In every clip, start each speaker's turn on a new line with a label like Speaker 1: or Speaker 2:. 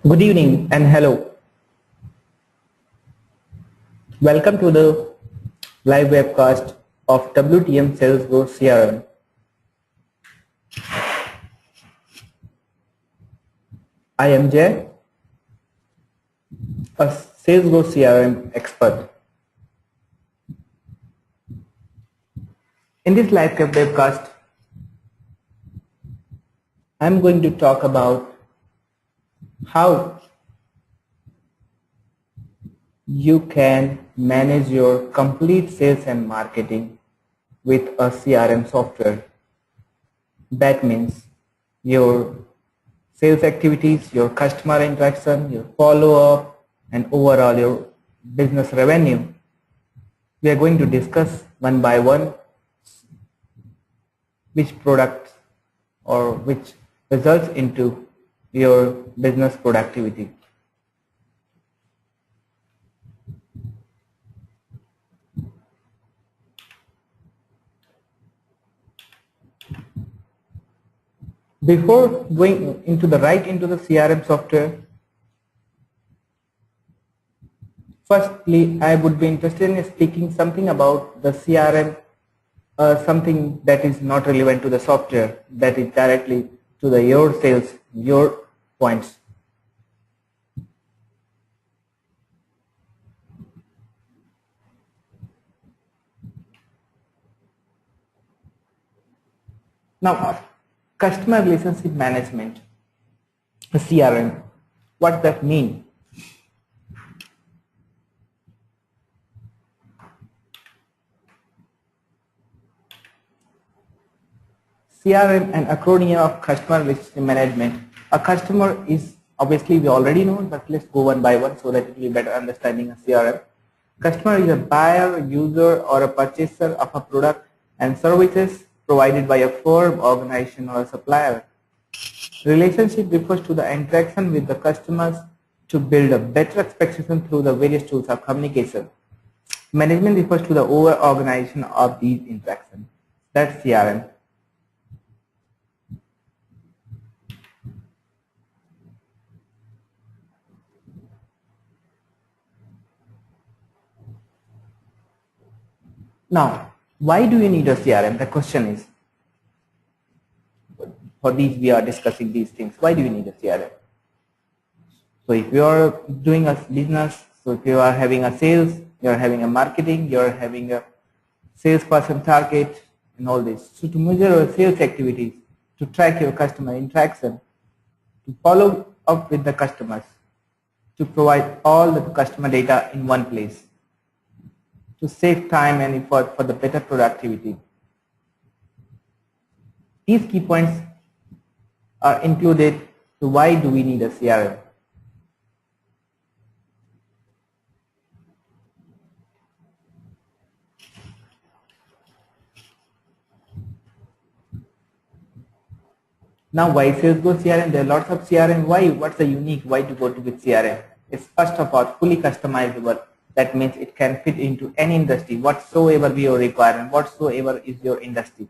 Speaker 1: Good evening and hello. Welcome to the live webcast of WTM Salesforce CRM. I am Jay, a Salesforce CRM expert. In this live webcast, I am going to talk about how you can manage your complete sales and marketing with a CRM software. That means your sales activities, your customer interaction, your follow-up, and overall your business revenue. We are going to discuss one by one which products or which results into your business productivity. Before going into the CRM software, firstly I would be interested in speaking something about the CRM, something that is not relevant to the software, that is directly to the your sales, your points. Now, customer relationship management, CRM, what that mean? CRM, an acronym of customer relationship management. A customer is, obviously we already know, but let's go one by one so that it will be better understanding of CRM. Customer is a buyer, user, or a purchaser of a product and services provided by a firm, organization, or a supplier. Relationship refers to the interaction with the customers to build a better expectation through the various tools of communication. Management refers to the overall organization of these interactions. That's CRM. Now, why do you need a CRM? The question is, for these we are discussing these things. Why do you need a CRM? So if you are doing a business, so if you are having a sales, you are having a marketing, you are having a salesperson target and all this. So to measure your sales activities, to track your customer interaction, to follow up with the customers, to provide all the customer data in one place, to save time and effort for the better productivity. These key points are included. So why do we need a CRM? Now, why Salesforce CRM? There are lots of CRM. Why? What's the unique? Why to go to with CRM? It's first of all fully customizable. That means it can fit into any industry, whatsoever be your requirement, whatsoever is your industry.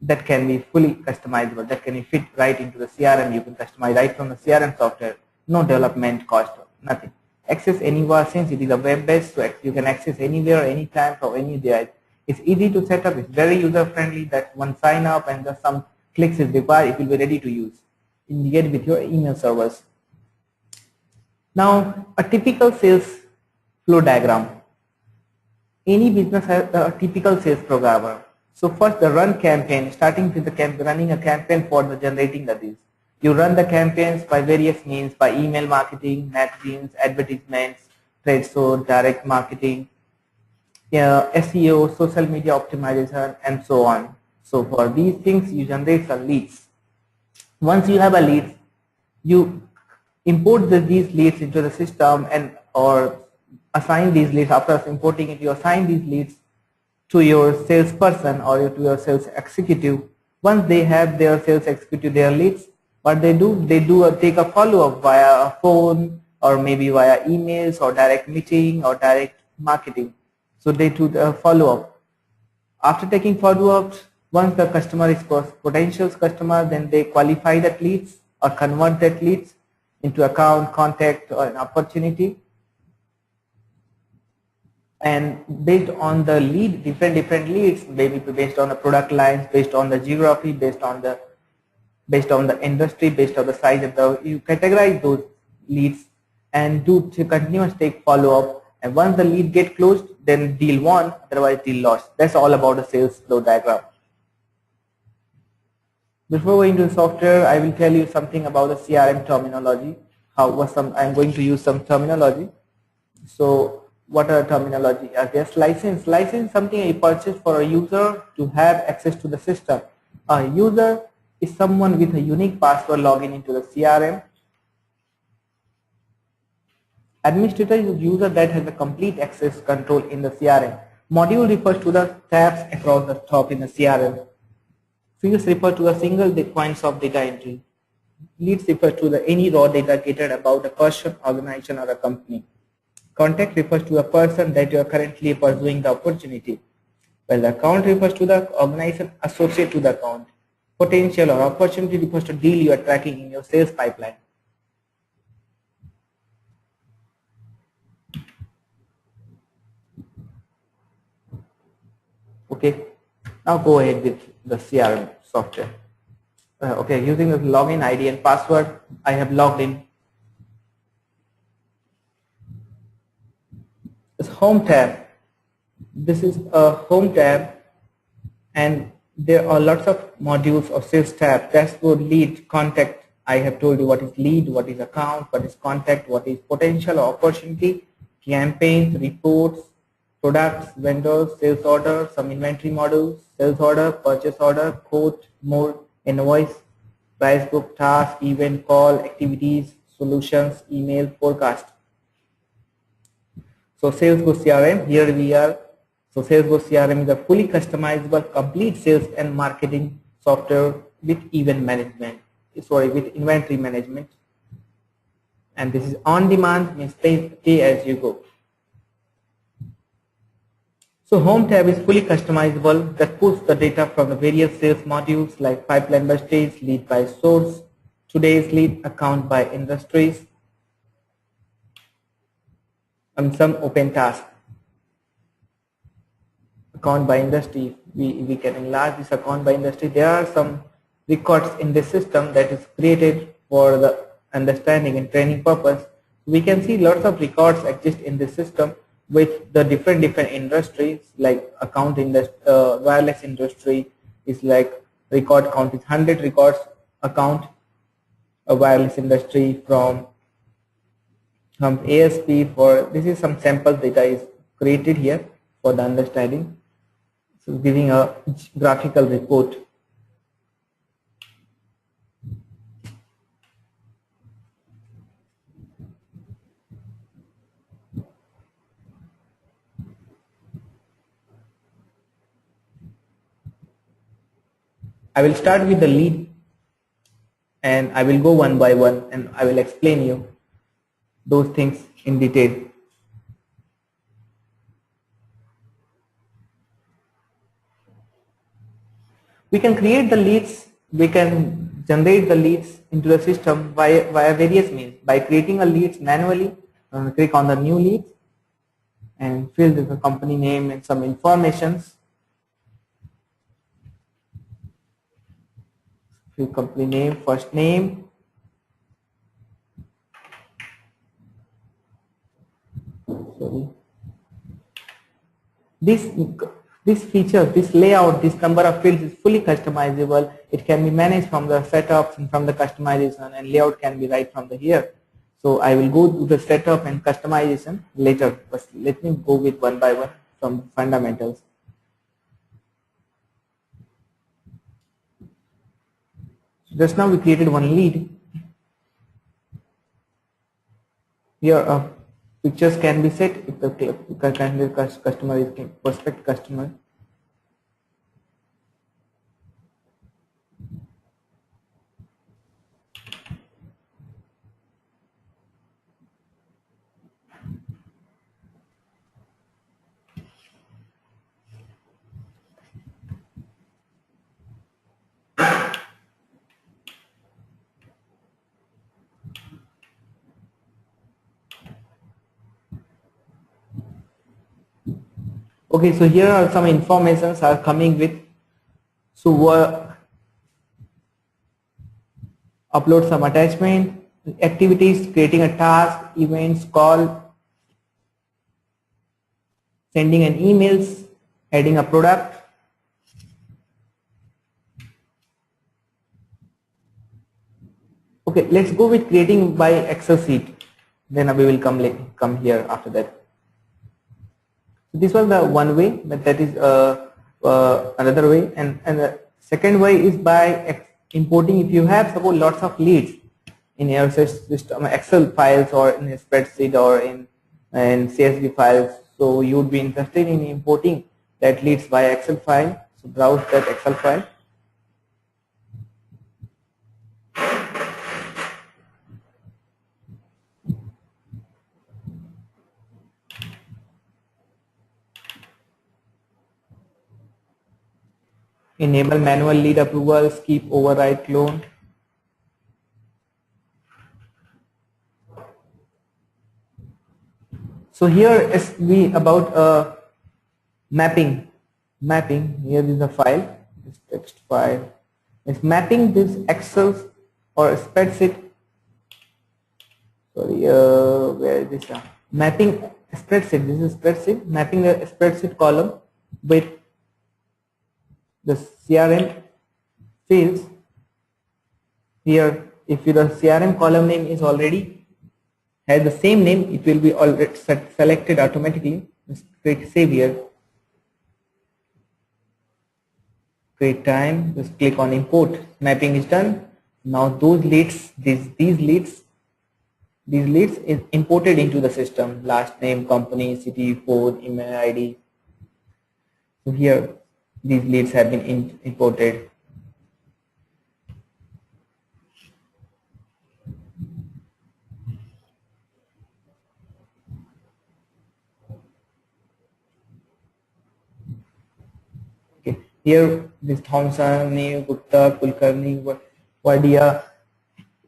Speaker 1: That can be fully customizable. That can fit right into the CRM. You can customize right from the CRM software. No development cost, nothing. Access anywhere, since it is a web-based, so you can access anywhere, anytime, from any device. It's easy to set up. It's very user-friendly. That one sign up and just some clicks is required, it will be ready to use. Integrate with your email servers. Now, a typical sales flow diagram. Any business has a typical sales programmer. So first the run campaign, starting with the running a campaign for the generating the deals. You run the campaigns by various means, by email marketing, magazines, advertisements, trade show, direct marketing, SEO, social media optimization, and so on. So for these things, you generate some leads. Once you have a lead, you import these leads into the system and or assign these leads. After importing it, you assign these leads to your salesperson or to your sales executive. Once they have their sales executive their leads, what they do take a follow-up via a phone or maybe via emails or direct meeting or direct marketing. So they do the follow-up. After taking follow-ups, once the customer is potential customer, then they qualify that leads or convert that leads. into account, contact, or an opportunity. And based on the lead, different leads, maybe based on the product lines, based on the geography, based on the industry, based on the size of the, you categorize those leads and do continuous take follow up. And once the lead get closed, then deal won, otherwise deal lost. That's all about the sales flow diagram. Before going to the software, I will tell you something about the CRM terminology. I'm going to use some terminology. So what are terminology? I guess license. License is something you purchase for a user to have access to the system. A user is someone with a unique password login into the CRM. Administrator is a user that has a complete access control in the CRM. Module refers to the tabs across the top in the CRM. Fields refer to a single points of data entry. Leads refer to the any raw data gathered about a person, organization, or a company. Contact refers to a person that you are currently pursuing the opportunity, while the account refers to the organization associated to the account. Potential or opportunity refers to deal you are tracking in your sales pipeline. Okay, now go ahead with the CRM software. Okay, using the login ID and password, I have logged in. This home tab. This is a home tab, and there are lots of modules of sales tab. Dashboard, lead, contact. I have told you what is lead, what is account, what is contact, what is potential or opportunity, campaigns, reports, products, vendors, sales order, some inventory models, sales order, purchase order, quote, more, invoice, price book, task, event, call, activities, solutions, email, forecast. So Salesforce CRM, here we are. So Salesforce CRM is a fully customizable, complete sales and marketing software with event management. Sorry, with inventory management. And this is on demand, means pay as you go. So Home tab is fully customizable that pulls the data from the various sales modules like pipeline by stage, lead by source, today's lead, account by industries, and some open tasks. Account by industry, we can enlarge this account by industry. There are some records in this system that is created for the understanding and training purpose. We can see lots of records exist in this system with the different industries, like account industry, wireless industry is like record count is 100 records account, a wireless industry from ASP. For this is some sample data is created here for the understanding. So giving a graphical report. I will start with the lead and I will go one by one and I will explain you those things in detail. We can create the leads, we can generate the leads into the system via various means. By creating a leads manually, click on the new lead and fill the company name and some informations. Fill company name, first name, sorry. This feature, this layout, this number of fields is fully customizable. It can be managed from the setups and from the customization, and layout can be right from the here. So I will go to the setup and customization later, but let me go with one by one from fundamentals. Just now we created one lead. Here pictures can be set if the customer is prospect customer. Okay, so here are some informations are coming with. So upload some attachment, activities, creating a task, events, call, sending an emails, adding a product. Okay, let's go with creating by Excel sheet. Then we will come here after that. So this was the one way, but that is another way, and the second way is by importing. If you have suppose lots of leads in your system, Excel files or in a spreadsheet or in CSV files, so you would be interested in importing that leads via Excel file. So browse that Excel file. Enable manual lead approvals, keep override clone. So here is we about mapping. Mapping, here is the file, this text file. It's mapping this Excel or spreadsheet. Sorry, where is this? Mapping spreadsheet. This is spreadsheet. Mapping the spreadsheet column with the CRM fields. Here, if the CRM column name is already has the same name, it will be already selected automatically. Just click save here. Create time. Just click on import. Mapping is done. Now those leads, these leads is imported into the system. Last name, company, city, phone, email ID. So here these leads have been imported. Okay. Here this Thompson, New, Gupta, Kulkarni, Wadia.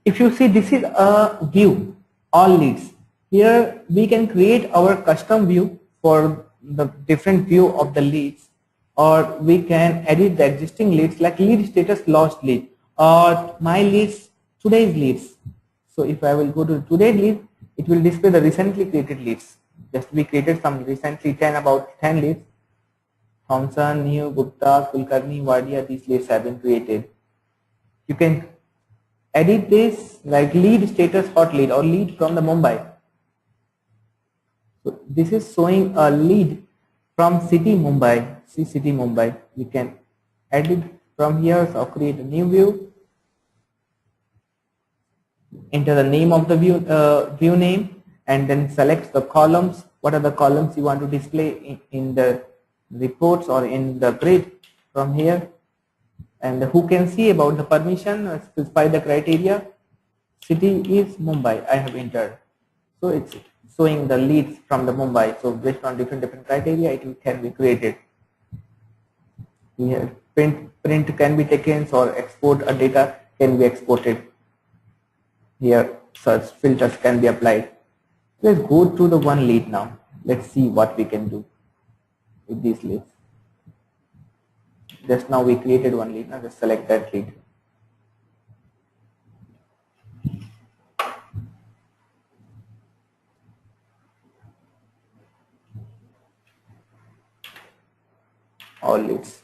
Speaker 1: If you see, this is a view, all leads. Here we can create our custom view for the different view of the leads, or we can edit the existing leads like lead status lost lead or my leads today's leads. So if I will go to today's lead, it will display the recently created leads. Just we created some recently about 10 leads. Thompson, New, Gupta, Kulkarni, Wadia, these leads have been created. You can edit this like lead status hot lead or lead from the Mumbai. So this is showing a lead from city Mumbai. See city Mumbai. We can edit from here, so create a new view. Enter the name of the view name, and then select the columns. What are the columns you want to display in the reports or in the grid from here? And who can see about the permission, specify the criteria. City is Mumbai, I have entered. So it's showing the leads from the Mumbai. So based on different criteria, it can be created. Here, print can be taken, or export a data can be exported. Here, search filters can be applied. Let's go to the one lead now. Let's see what we can do with these leads. Just now we created one lead. Now just select that lead. All leads.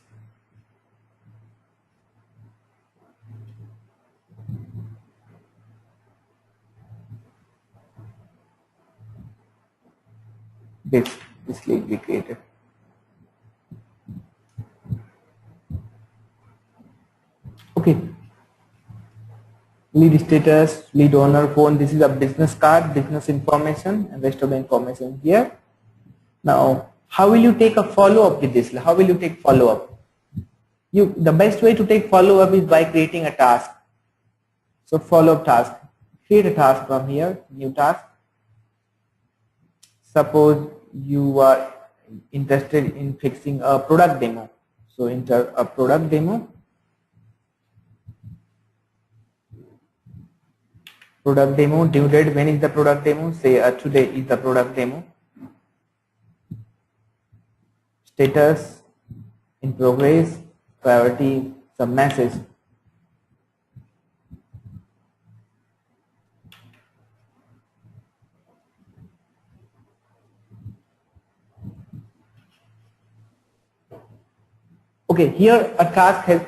Speaker 1: This lead we created. Okay. Lead status, lead owner, phone. This is a business card, business information, and rest of the information here. Now, how will you take a follow-up with this? How will you take follow-up? The best way to take follow-up is by creating a task. So follow-up task. Create a task from here, new task. Suppose you are interested in fixing a product demo. So enter a product demo. Product demo, due date, when is the product demo? Say today is the product demo. status, in progress, priority, some message. Okay, here a task has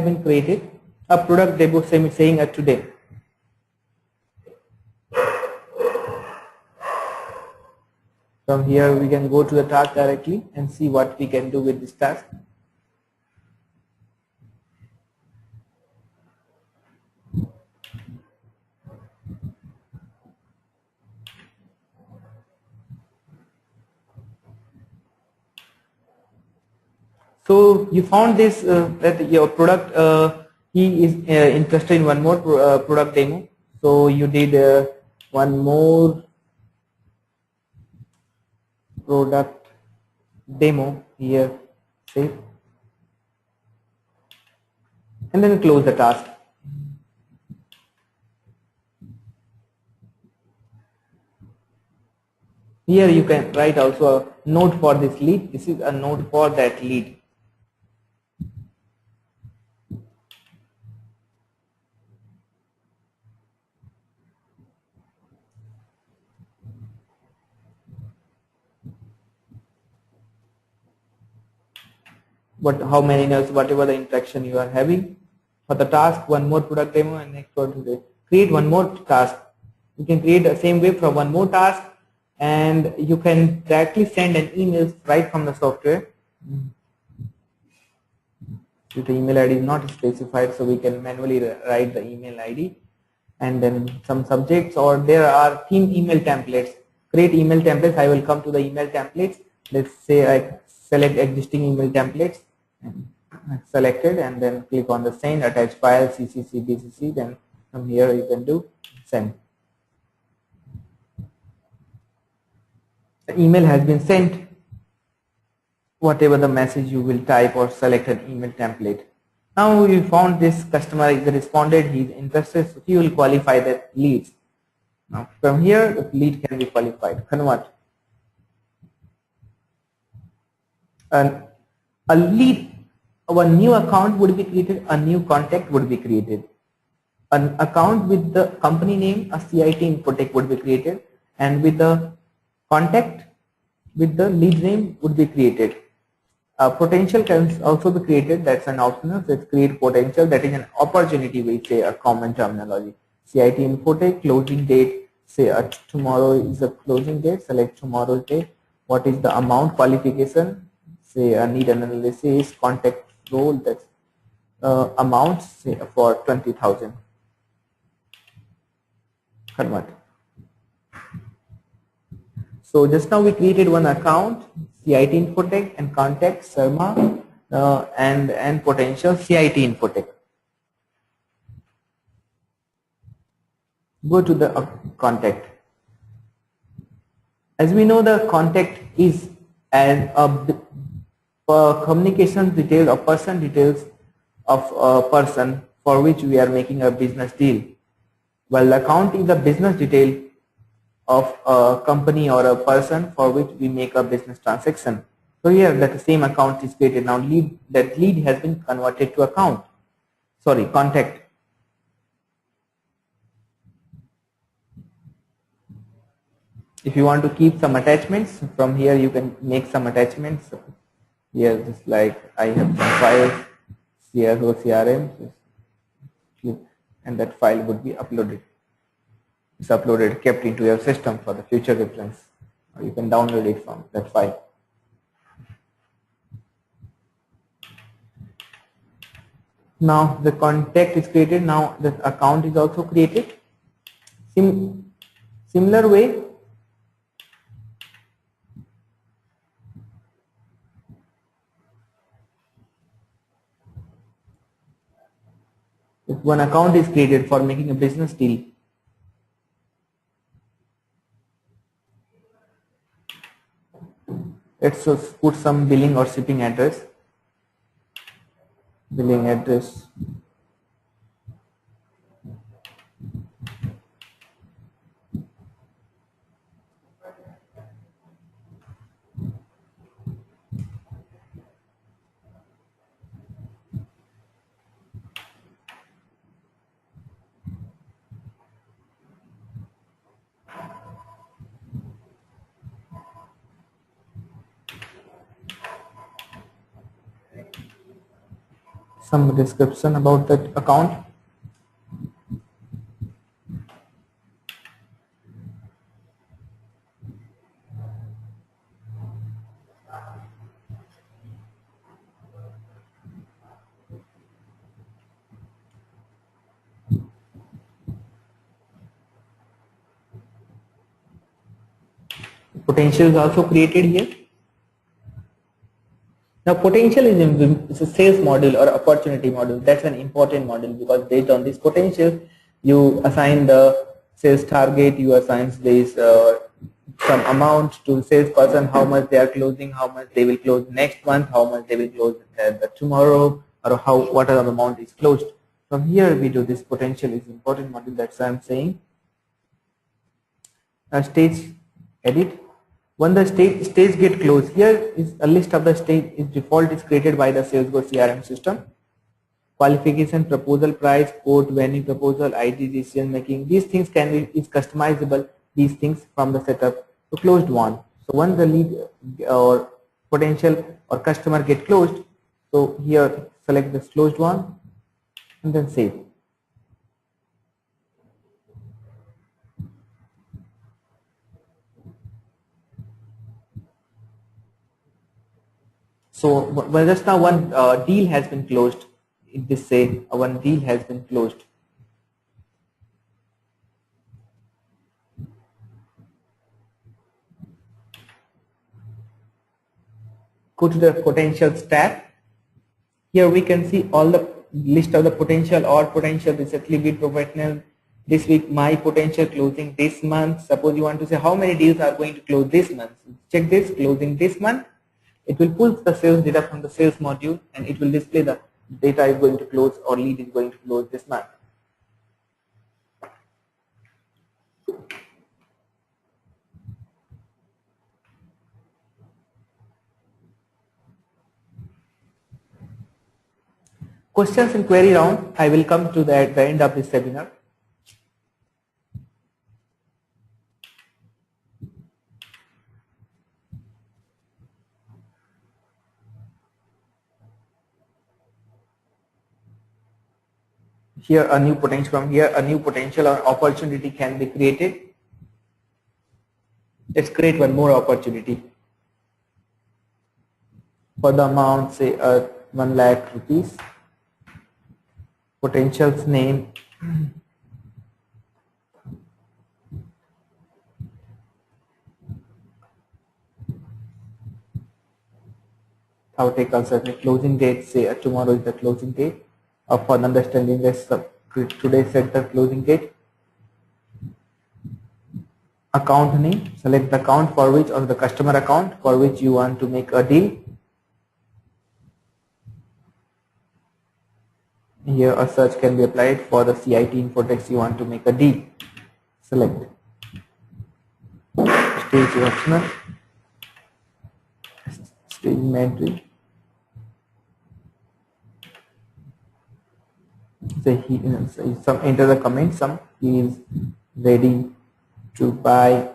Speaker 1: been created, a product demo saying today. From here we can go to the task directly and see what we can do with this task. So you found this that your product, he is interested in one more product demo. So you did one more product demo here, save, and then close the task. Here you can write also a note for this lead. This is a note for that lead. How many notes, whatever the interaction you are having. For the task, one more product demo, and next one today. Create one more task. You can create the same way for one more task, and you can directly send an email right from the software. If the email ID is not specified, so we can manually write the email ID, and then some subjects, or there are theme email templates. Create email templates. I will come to the email templates. Let's say I select existing email templates, and selected, and then click on the send, attach file, CCC, BCC. Then from here you can do send. The email has been sent. Whatever the message you will type or select an email template. Now you found this customer is responded, he is interested, so he will qualify that leads. Now from here the lead can be qualified. Convert. And a lead, a new account would be created, a new contact would be created. An account with the company name, a CIT Infotech would be created, and with the contact with the lead name would be created. Potential can also be created, that's an optional. Let's create potential, that is an opportunity, we say a common terminology. CIT Infotech, closing date, say tomorrow is the closing date, select tomorrow's date. What is the amount, qualification, say a need analysis, contact role, that's amount, say for 20,000. Convert. So just now we created one account, CIT Infotech, and contact Sarma, and potential CIT Infotech. Go to the contact. As we know, the contact is as a communication detail or person details of a person for which we are making a business deal, while the account is the business detail of a company or a person for which we make a business transaction. So here that same account is created. Now that lead has been converted to account. Sorry, contact. If you want to keep some attachments, from here you can make some attachments. Here just like I have some files, CRO, CRM, and that file would be uploaded. It's uploaded, kept into your system for the future reference, or you can download it from that file. Now the contact is created. Now the account is also created. Similar way, if one account is created for making a business deal, let's just put some billing or shipping address. Billing address. some description about that account. Potential is also created here. Now potential is a sales model or opportunity model. That's an important model because based on this potential, you assign the sales target, you assign this some amount to salesperson, how much they are closing, how much they will close next month, how much they will close tomorrow, or what are the amount is closed. From here we do this potential is important model. That's why I'm saying. Stage edit. When the stage get closed, here is a list of the stage is default is created by the Salesforce CRM system. Qualification, proposal, price, quote, venue, proposal, ID, decision making. These things can be is customizable. These things from the setup to closed one. So when the lead or potential or customer get closed, so here select this closed one and then save. So well, just now one deal has been closed. In this say one deal has been closed. Go to the potentials tab. Here we can see all the list of the potential or potential recently bid professional this week, my potential closing this month. Suppose you want to say how many deals are going to close this month. Check this closing this month. It will pull the sales data from the sales module and it will display the data is going to close or lead is going to close this month. Questions and query round. I will come to that at the end of this webinar. Here a new potential from here a new potential or opportunity can be created. Let's create one more opportunity for the amount say 1 lakh rupees. Potential's name how take also the closing date say tomorrow is the closing date for understanding this today set the closing date. Account name, select the account for which or the customer account for which you want to make a deal. Here a search can be applied for the CIT Infotex you want to make a deal. Select. Stage optional. Stage inventory. Say some enter the comment some he is ready to buy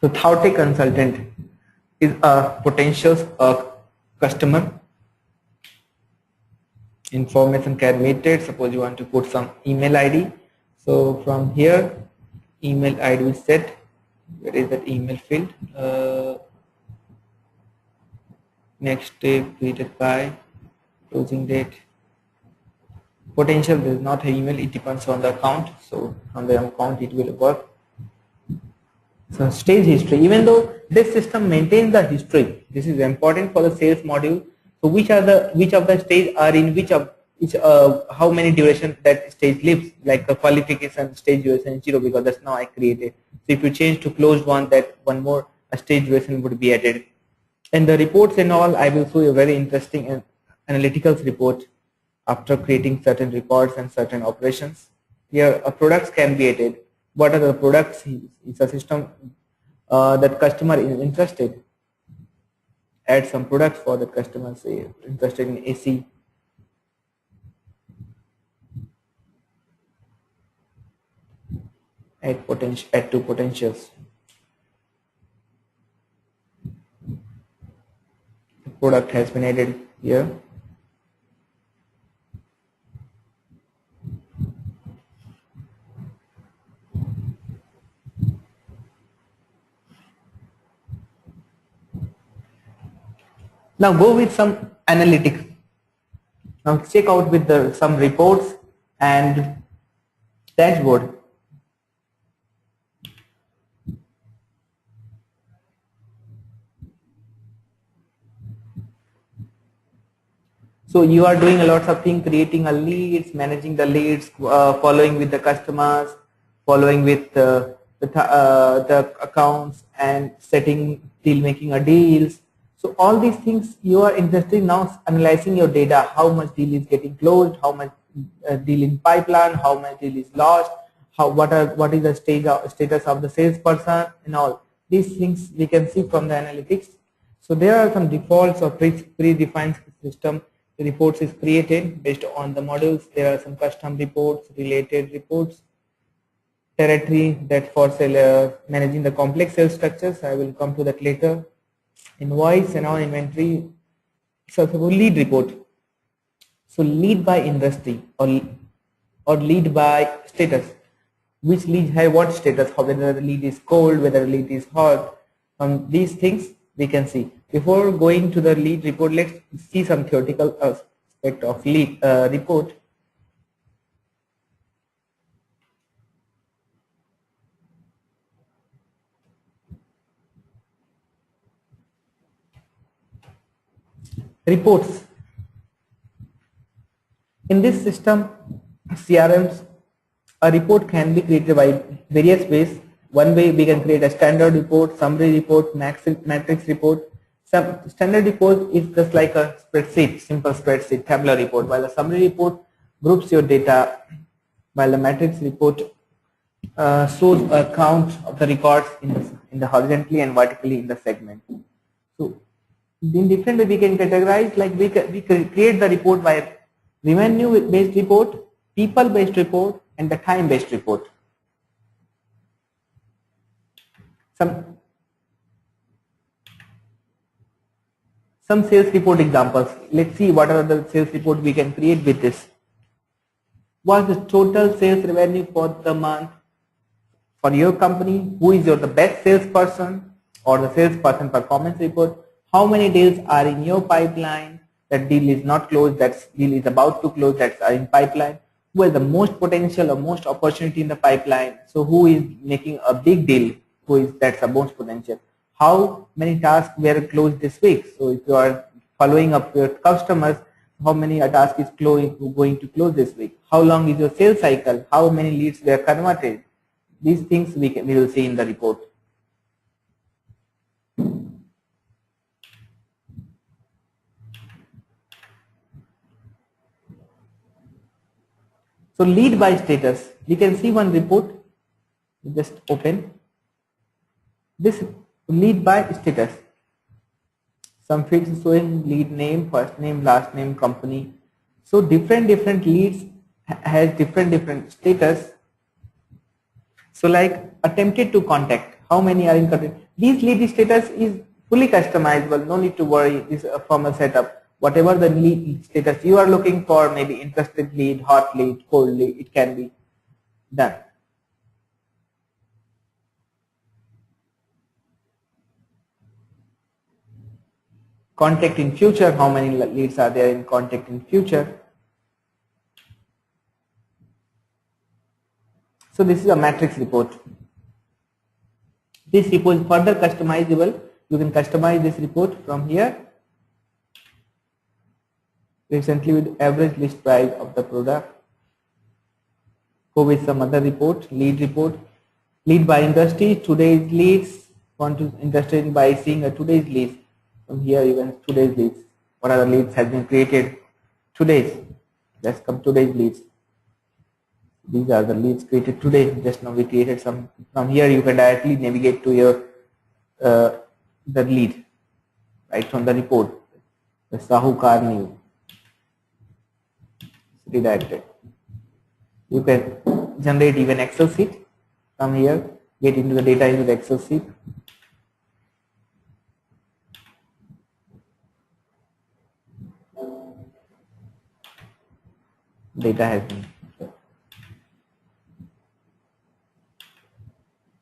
Speaker 1: so Thought consultant is a potential customer. Information can be made. Suppose you want to put some email ID. So from here email ID is set. Where is that email field? Next day created by closing date. Potential there is not an email, it depends on the account. So on the account it will work. So stage history, even though this system maintains the history, this is important for the sales module. So which of the stage are in which of how many duration that stage lives, like the qualification stage duration 0 because that's now I created. So if you change to closed one, that one more stage duration would be added. And the reports and all, I will show you a very interesting and analytical report after creating certain records and certain operations. Here products can be added. What are the products? It's a system that customer is interested. Add some products for the customer, say interested in AC. add two potentials. The product has been added here. Now go with some analytics. Now check out with some reports and dashboard. So you are doing a lot of things, creating a leads, managing the leads, following with the customers, following with the accounts, and setting deal, making a deals. So all these things you are interested in now, analyzing your data, how much deal is getting closed, how much deal in pipeline, how much deal is lost, what is the status of the salesperson, and all these things we can see from the analytics. So there are some defaults or predefined system. The reports is created based on the modules. There are some custom reports, related reports, territory that for seller, managing the complex sales structures. I will come to that later. Invoice and all inventory. So lead report. So lead by industry or lead by status. Which lead have what status? Whether the lead is cold, whether the lead is hot. These things we can see. Before going to the lead report, let's see some theoretical aspect of lead report. Reports. In this system, CRMs, a report can be created by various ways. One way we can create a standard report, summary report, matrix report. Some standard report is just like a spreadsheet, simple spreadsheet, tabular report, while the summary report groups your data, while the matrix report shows a count of the records in the horizontally and vertically in the segment. So in different way we can categorize, like we can create the report by revenue based report, people based report, and the time based report. Some sales report examples. Let's see what are the sales report we can create with this. What's the total sales revenue for the month for your company? Who is the best salesperson, or the salesperson performance report? How many deals are in your pipeline? That deal is not closed, that deal is about to close, that's in pipeline. Who has the most potential or most opportunity in the pipeline? So who is making a big deal? That's the most potential? How many tasks were closed this week? So if you are following up your customers, how many tasks is going to close this week? How long is your sales cycle? How many leads were converted? These things we will see in the report. So lead by status, we can see one report. Just open this lead by status. Some fields showing lead name, first name, last name, company. So different leads has different status. So like attempted to contact, how many are in contact? These lead status is fully customizable. No need to worry. This is a formal setup. Whatever the lead status you are looking for, maybe interested lead, hot lead, cold lead, it can be done. Contact in future, how many leads are there in contact in future? So this is a matrix report. This report is further customizable. You can customize this report from here. Recently with average list price of the product. Go with some other report, lead report. Lead by industry, today's leads. Want to interested by seeing a today's leads. From here even today's leads. What are the leads have been created? Today's. Let's come today's leads. These are the leads created today. Just now we created some. From here you can directly navigate to your the lead right from the report. The Sahukar new. Redirected. You can generate even Excel sheet Come here, get into the data into the Excel sheet. Data has been.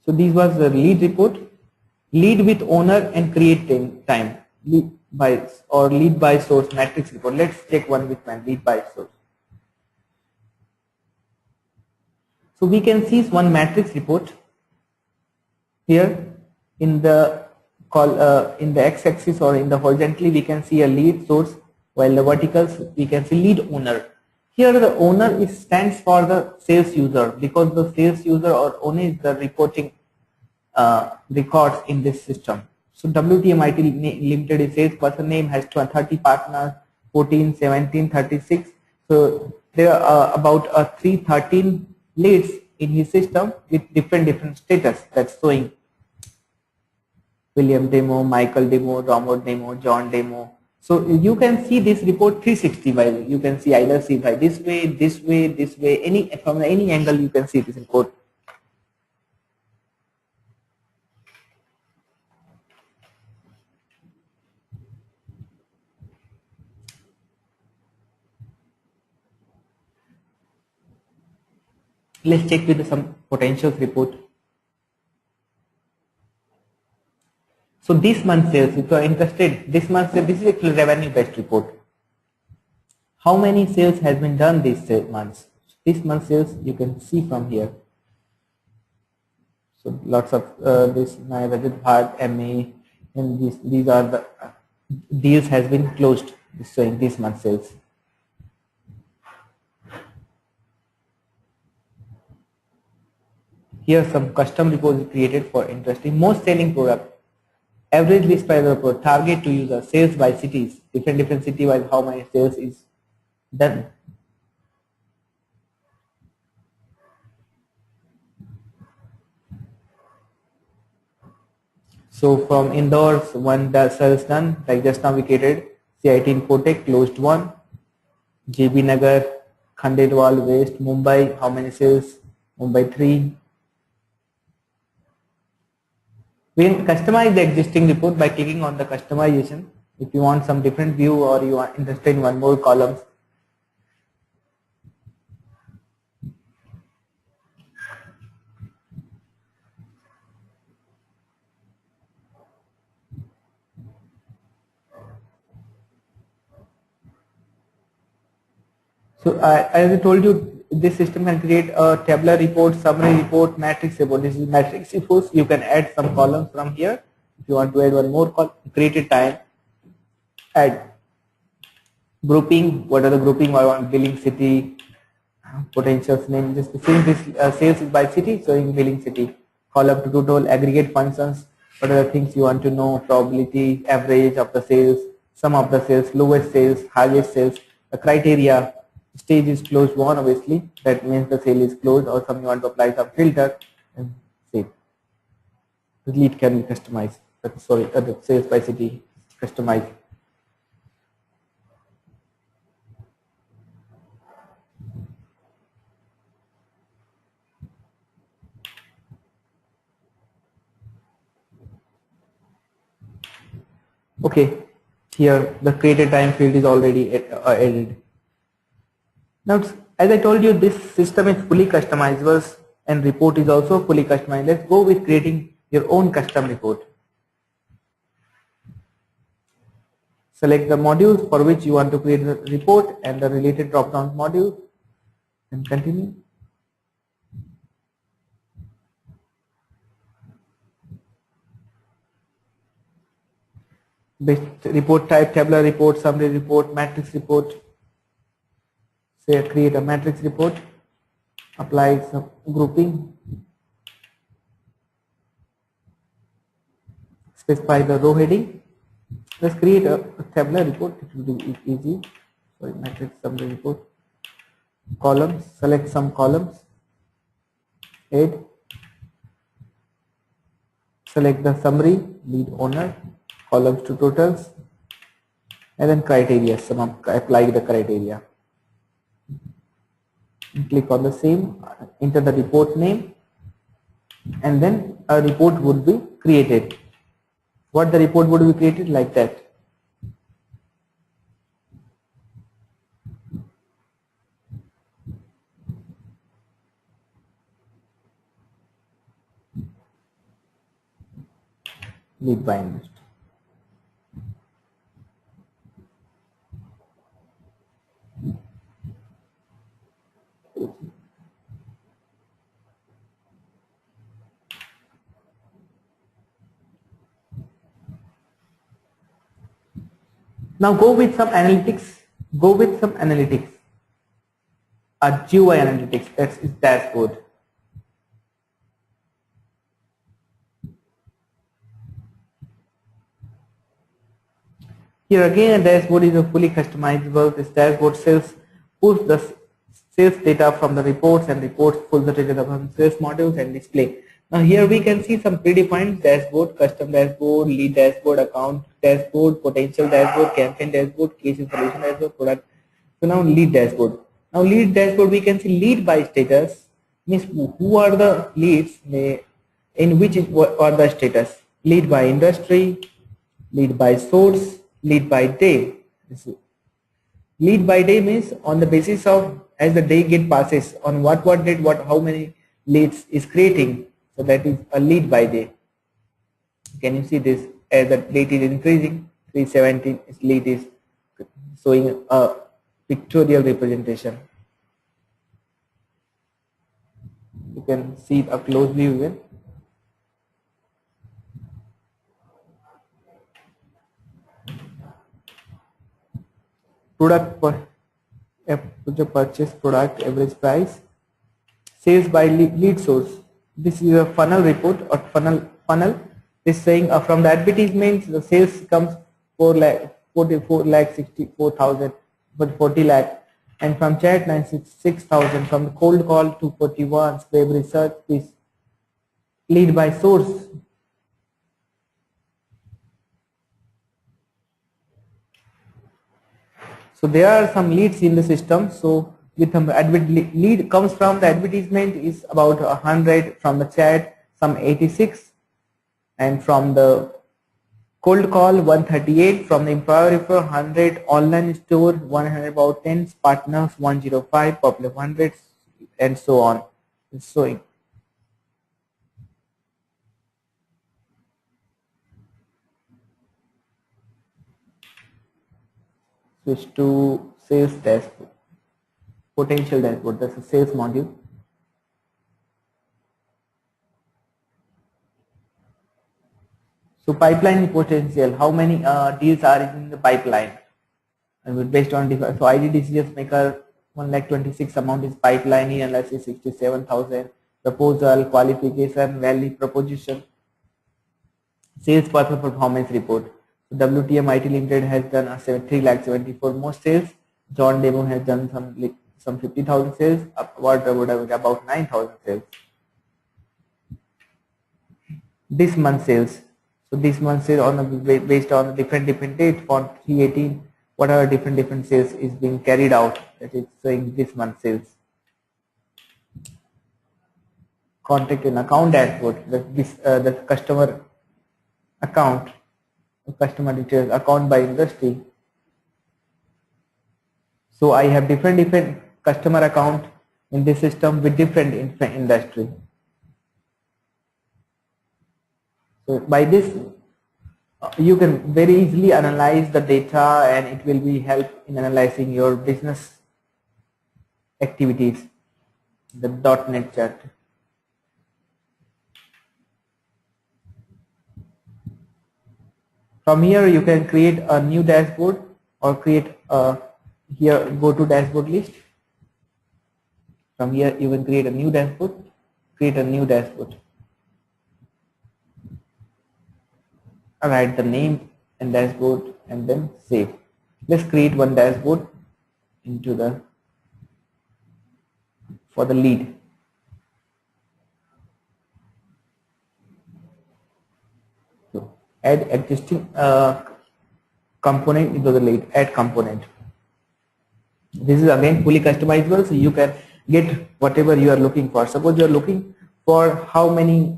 Speaker 1: So these was the lead report. Lead with owner and create time. Lead by or lead by source matrix report. Let's check one with my lead by source. So we can see one matrix report here in the in the x-axis or in the horizontally we can see a lead source, while the verticals we can see lead owner. Here the owner stands for the sales user, because the sales user or owner is the reporting records in this system. So WTMIT Limited is sales person name, has 30 partners, 14, 17, 36. So there are about 313 leads in his system with different status that's showing. William demo, Michael demo, Romod demo, John demo. So you can see this report 360 by, you can see either see by this way, this way, this way, from any angle you can see this report. Let's check with some potentials report. So this month sales, if you are interested, this month sales, this is actually revenue based report. How many sales has been done this month? This month sales you can see from here. So lots of this Rajat Bhatt, MA, and these are the deals has been closed. Showing this month sales. Here some custom reports created for interesting. Most selling product. Average list price of product. Target to user. Sales by cities. Different city wise how many sales is done. So from indoors, one sales done, like just now we created CIT Infotech, closed one. JB Nagar, Khandedwal West, Mumbai, how many sales? Mumbai 3. We can customize the existing report by clicking on the customization. If you want some different view or you are interested in one more columns. So as I told you, this system can create a tabular report, summary report, matrix report. This is matrix reports. You can add some columns from here. If you want to add one more column, create a time, add grouping. What are the grouping? I want billing city, potentials name. Just since this sales is by city, so in billing city. Column to total, aggregate functions. What are the things you want to know? Probability, average of the sales, sum of the sales, lowest sales, highest sales, the criteria. Stage is closed one, obviously that means the sale is closed, or some you want to apply some filter and save. The lead can be customized. Sorry, the sales by city customized. Okay, here the created time field is already added. Now, as I told you, this system is fully customizable and report is also fully customized. Let's go with creating your own custom report. Select the modules for which you want to create the report and the related drop-down module and continue. Best report type, tabular report, summary report, matrix report. Say create a matrix report, apply some grouping, specify the row heading. Let's create a tabular report. It will be easy. Sorry, matrix summary report. Columns, select some columns, add, select the summary, lead owner, columns to totals, and then criteria, apply the criteria. Click on the same, enter the report name, and then a report would be created. What the report would be created like that. Lead by industry. Now go with some analytics. Go with some analytics. A GUI analytics. That's its dashboard. Here again, a dashboard is a fully customizable. This dashboard pulls the sales data from the reports and reports pulls the data from sales modules and display. Now here we can see some predefined dashboard, custom dashboard, lead dashboard, account dashboard, potential dashboard, campaign dashboard, case information dashboard, product. So now lead dashboard. Now lead dashboard, we can see lead by status, means who are the leads, in which what are the status. Lead by industry, lead by source, lead by day. Lead by day means on the basis of as the day get passes on what date how many leads is creating. So that is a lead by day. Can you see this as the date is increasing? 317 is lead is showing a pictorial representation. You can see a close view even. Product per purchase product average price, sales by lead source. This is a funnel report or funnel. This saying from the advertisement the sales comes 44 lakh 64,000 but 40 lakh, and from chat 96,000, from the cold call 241, web research this lead by source. So there are some leads in the system. So with lead comes from the advertisement is about 100, from the chat some 86, and from the cold call 138, from the employer refer 100, online store 100, about 10, partners 105, popular 100, and so on. It's showing. Switch to sales dashboard, potential dashboard. That's a sales module. So pipeline potential, how many deals are in the pipeline, and based on so ID decision maker 1,26,000 amount is pipeline, analysis 67,000, proposal, qualification, value proposition, sales performance report. So WTM IT Limited has done a 3,74,000 more sales. John Demo has done some 50,000 sales. Upward about 9,000 sales. This month sales. So this month sales on the based on the different date for 318, whatever different sales is being carried out, that is showing this month sales. Contact and account dashboard. The customer account, customer details, account by industry. So I have different customer account in this system with different industry. So by this you can very easily analyze the data, and it will be help in analyzing your business activities. The .NET chart. From here you can create a new dashboard or create a here go to dashboard list. From here you can create a new dashboard, write the name and dashboard and then save. Let's create one dashboard into the for the lead. So add existing component into the lead, add component. This is again fully customizable, so you can get whatever you are looking for. Suppose you are looking for how many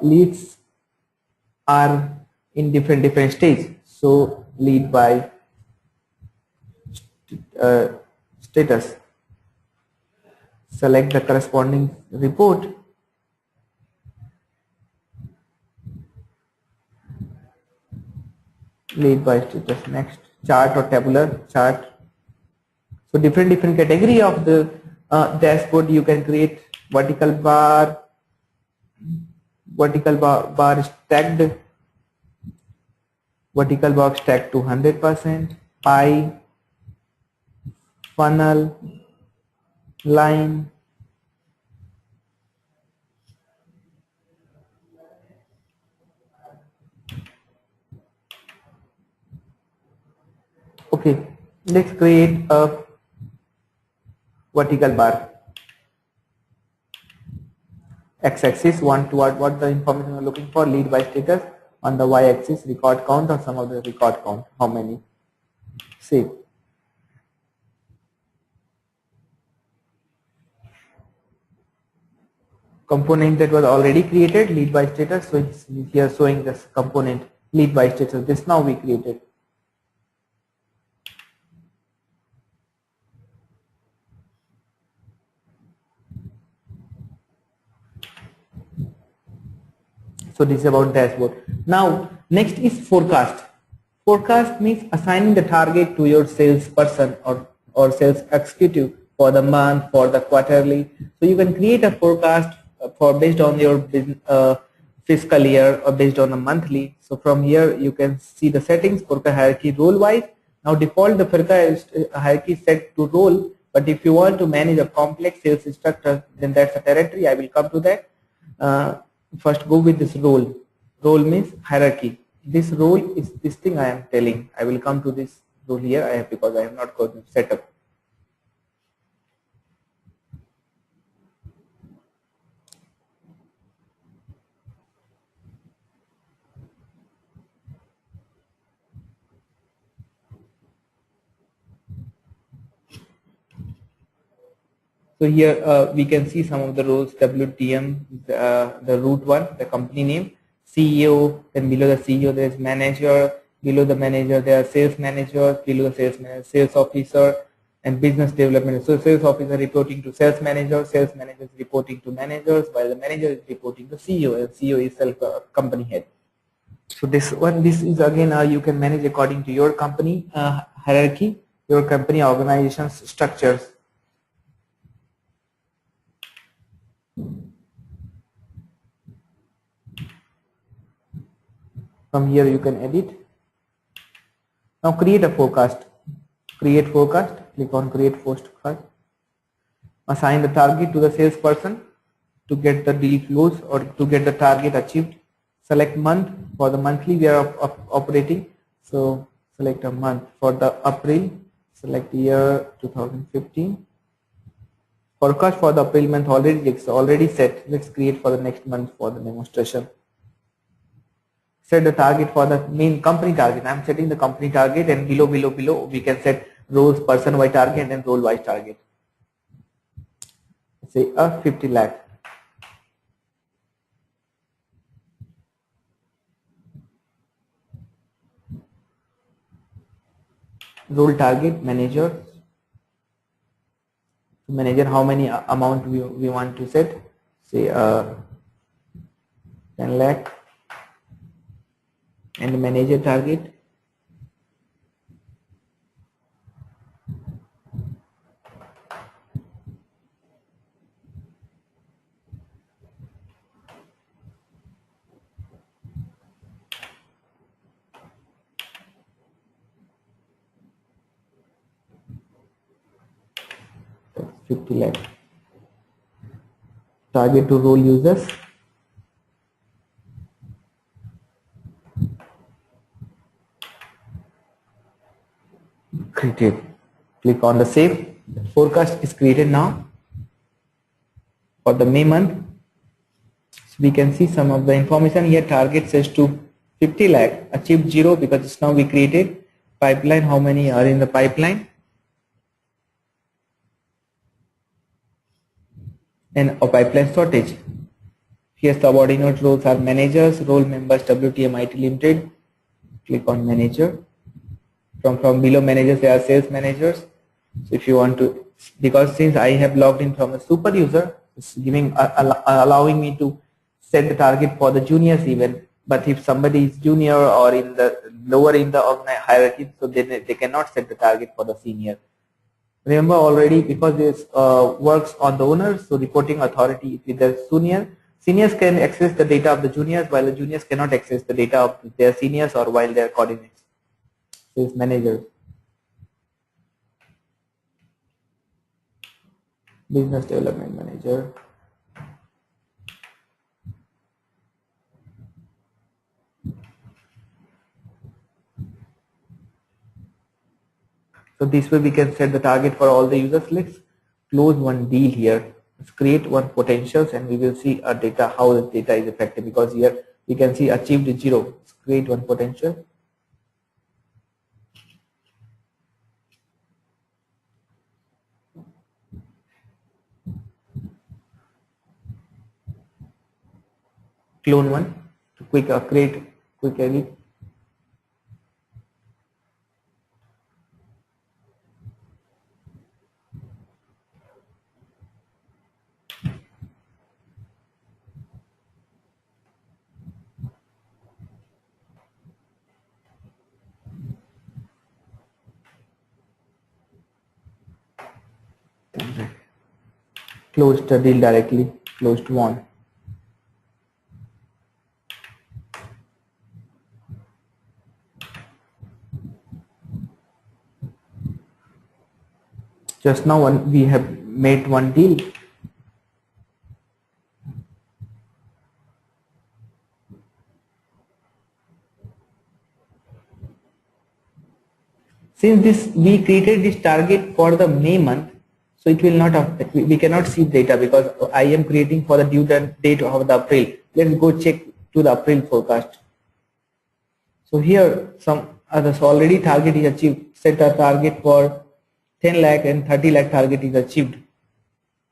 Speaker 1: leads are in different stage. So lead by status. Select the corresponding report. Lead by status. Next, chart or tabular chart. So different category of the dashboard you can create. Vertical bar stacked, vertical box stacked to 100%, pie, funnel, line, okay. Let's create a vertical bar. X-axis, what the information we're looking for, lead by status. On the y-axis, record count or some of the record count, how many. Save. Component that was already created, lead by status. So it's here showing this component lead by status. This now we created. So this is about dashboard. Now next is forecast. Forecast means assigning the target to your salesperson or sales executive for the month, for the quarterly. So you can create a forecast for based on your business, fiscal year or based on a monthly. So from here you can see the settings, forecast hierarchy role wise. Now default the forecast hierarchy set to role, but if you want to manage a complex sales structure, then that's a territory. I will come to that. First go with this role. Role means hierarchy. This role is this thing I am telling. I will come to this role here because I have not got the setup. So here we can see some of the roles. WTM, the root one, the company name, CEO, then below the CEO there is manager, below the manager there are sales managers, below the sales manager, sales officer, and business development. So sales officer reporting to sales manager is reporting to managers, while the manager is reporting to CEO, and CEO is self company head. So this is again you can manage according to your company hierarchy, your company organization's structures. From here you can edit. Now create a forecast. Create forecast. Click on create forecast. Assign the target to the salesperson to get the deal closed or to get the target achieved. Select month. For the monthly we are operating. So select a month. For the April, select year 2015. Forecast for the April month already set. Let's create for the next month for the demonstration. Set the target for the main company target. I am setting the company target, and below we can set roles, person wise target and role wise target. Say a 50 lakh. Role target manager. Manager, how many amount we want to set? Say 10 lakh. And manager target, that's 50 lakh. Target to role users, created. Click on the save. The forecast is created now for the May month. So we can see some of the information here. Target says to 50 lakh, achieved 0 because it's now we created. Pipeline, how many are in the pipeline? and a pipeline shortage. Here subordinate roles are managers, role members, WTM IT Limited. Click on manager. From below managers there are sales managers. So if you want to, because since I have logged in from a super user, it's giving allowing me to set the target for the juniors even. But if somebody is junior or in the lower in the hierarchy, so they cannot set the target for the senior. Remember already, because this works on the owners, so reporting authority with the senior. Seniors can access the data of the juniors, while the juniors cannot access the data of their seniors or while they are coordinates. So it's managers. Business development manager. So this way we can set the target for all the users. Let's close one deal here. Let's create one potentials and we will see our data, how the data is affected, because here we can see achieved 0. Let's create one potential. Clone one to create quick edit. Close the deal directly, closed one. Just now we have made one deal. Since this we created this target for the May month, so it will not affect. We cannot see data because I am creating for the due date of the April. Let's go check to the April forecast. So here some others already target is achieved. Set a target for 10 lakh and 30 lakh target is achieved.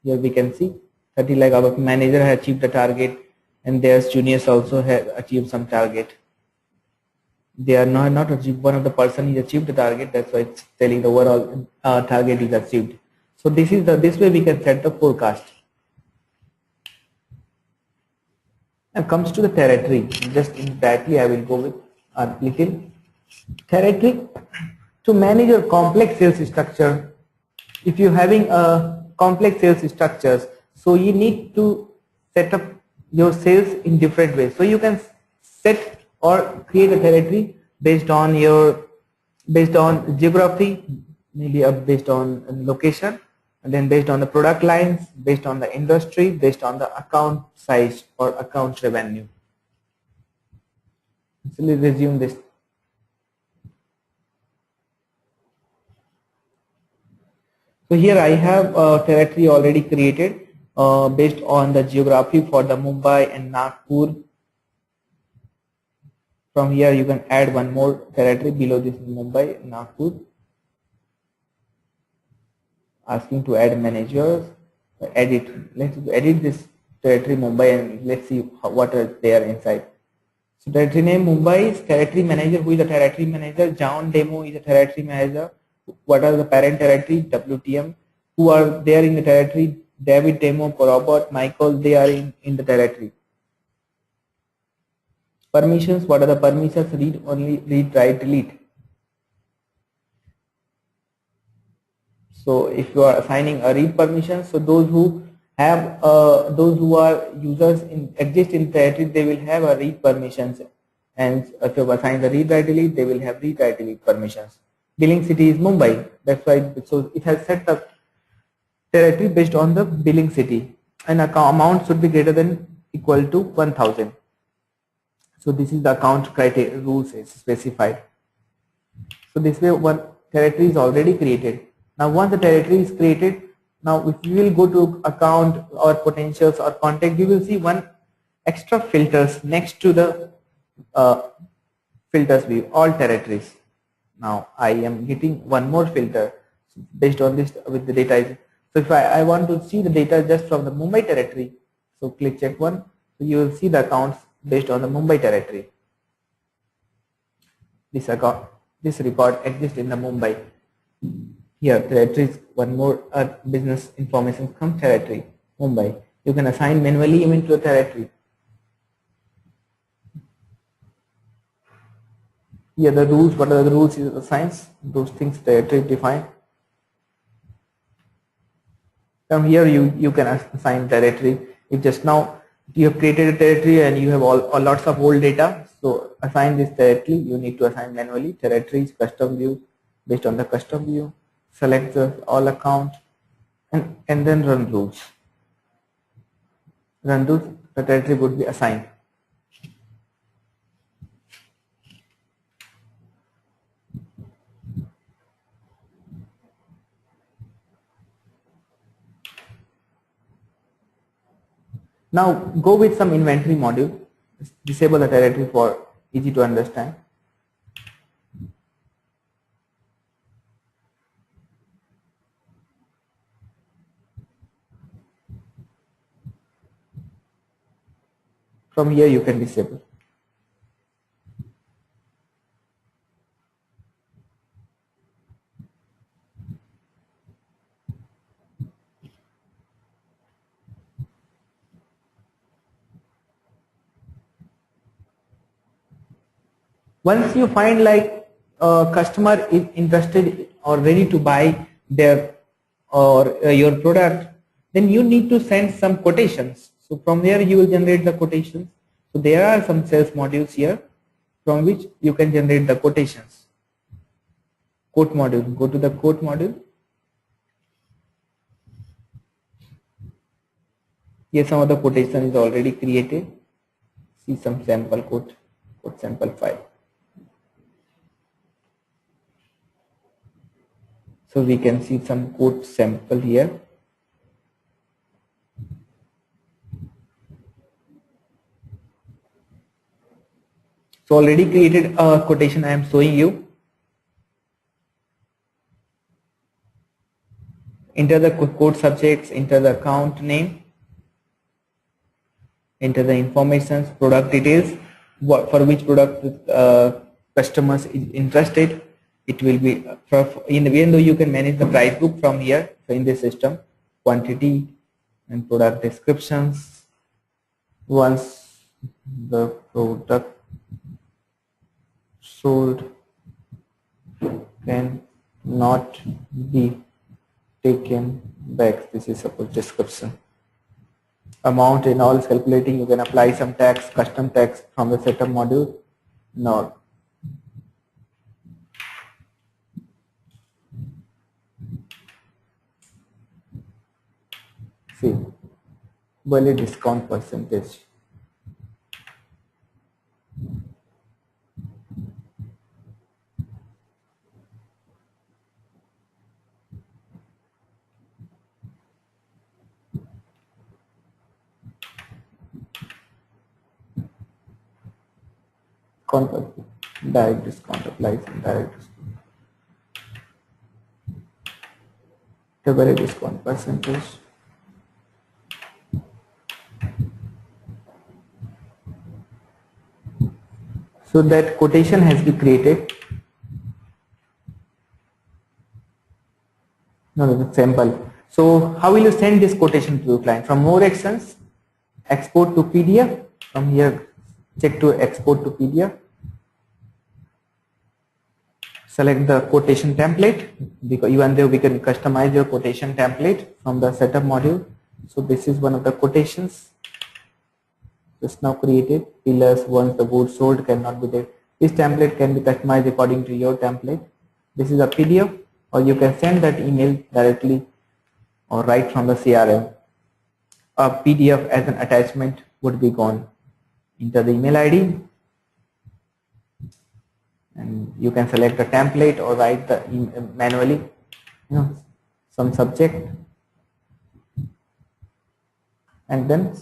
Speaker 1: Here we can see 30 lakh our manager has achieved the target and their juniors also have achieved some target. They are not achieved. One of the person is achieved the target. That's why it's telling the overall target is achieved. So this is this way we can set the forecast. Now comes to the territory. Just directly I will go with a little territory to manage your complex sales structure. If you're having a complex sales structures, so you need to set up your sales in different ways. So you can set or create a territory based on geography, maybe based on location, and then based on the product lines, based on the industry, based on the account size or account revenue. So let's resume this. So here I have a territory already created based on the geography for the Mumbai and Nagpur. From here you can add one more territory below this Mumbai, Nagpur. Asking to add managers, edit. Let's edit this territory Mumbai and let's see what is there inside. So territory name Mumbai is territory manager. Who is the territory manager? John Demo is a territory manager. What are the parent territory? WTM. Who are there in the territory? David Demo, Robert, Michael, they are in the territory. Permissions, what are the permissions? Read only, read, write, delete. So if you are assigning a read permission, so those who have those who are users exist in territory, they will have a read permissions, and if you assign the read, write, delete, they will have read, write, delete permissions. Billing city is Mumbai. That's why. So it has set up territory based on the billing city, and amount should be greater than equal to 1000. So this is the account criteria rules is specified. So this way one territory is already created. Now once the territory is created, now if you will go to account or potentials or contact, you will see one extra filters next to the filters view, all territories. Now I am getting one more filter based on this with the data. So if I want to see the data just from the Mumbai territory, so click check one. So you will see the accounts based on the Mumbai territory. This record exists in the Mumbai. Here territories, one more business information from territory, Mumbai. You can assign manually even to a territory. Here the rules, what are the rules is assigns, those things territory define. From here you can assign territory. If just now you have created a territory and you have lots of old data, so assign this territory, you need to assign manually. Territories, custom view, based on the custom view, select the all account and then run rules. Run rules, the territory would be assigned. Now go with some inventory module. Disable the territory for easy to understand. From here you can disable. Once you find like a customer is interested or ready to buy their or your product, then you need to send some quotations. So from there you will generate the quotations. So there are some sales modules here from which you can generate the quotations. Quote module, go to the quote module. Here some of the quotation is already created. See some sample quote sample file. So we can see some quote sample here. So already created a quotation I am showing you. Enter the quote subjects, enter the account name, enter the information, product details, for which product customers is interested. It will be even though you can manage the price book from here. So in this system, quantity and product descriptions. Once the product sold can not be taken back. This is suppose description. Amount and all is calculating. You can apply some tax, custom tax from the setup module. No. See, valid discount percentage. Direct discount applies in direct discount. The valid discount percentage. So that quotation has been created. No, sample. So how will you send this quotation to your client? From more actions, export to PDF. From here, check to export to PDF. Select the quotation template, because even though we can customize your quotation template from the setup module. So this is one of the quotations just now created. Pillars, once the goods sold cannot be there. This template can be customized according to your template. This is a PDF, or you can send that email directly or right from the CRM. A PDF as an attachment would be gone. Enter the email ID and you can select the template or write the manually, some subject and then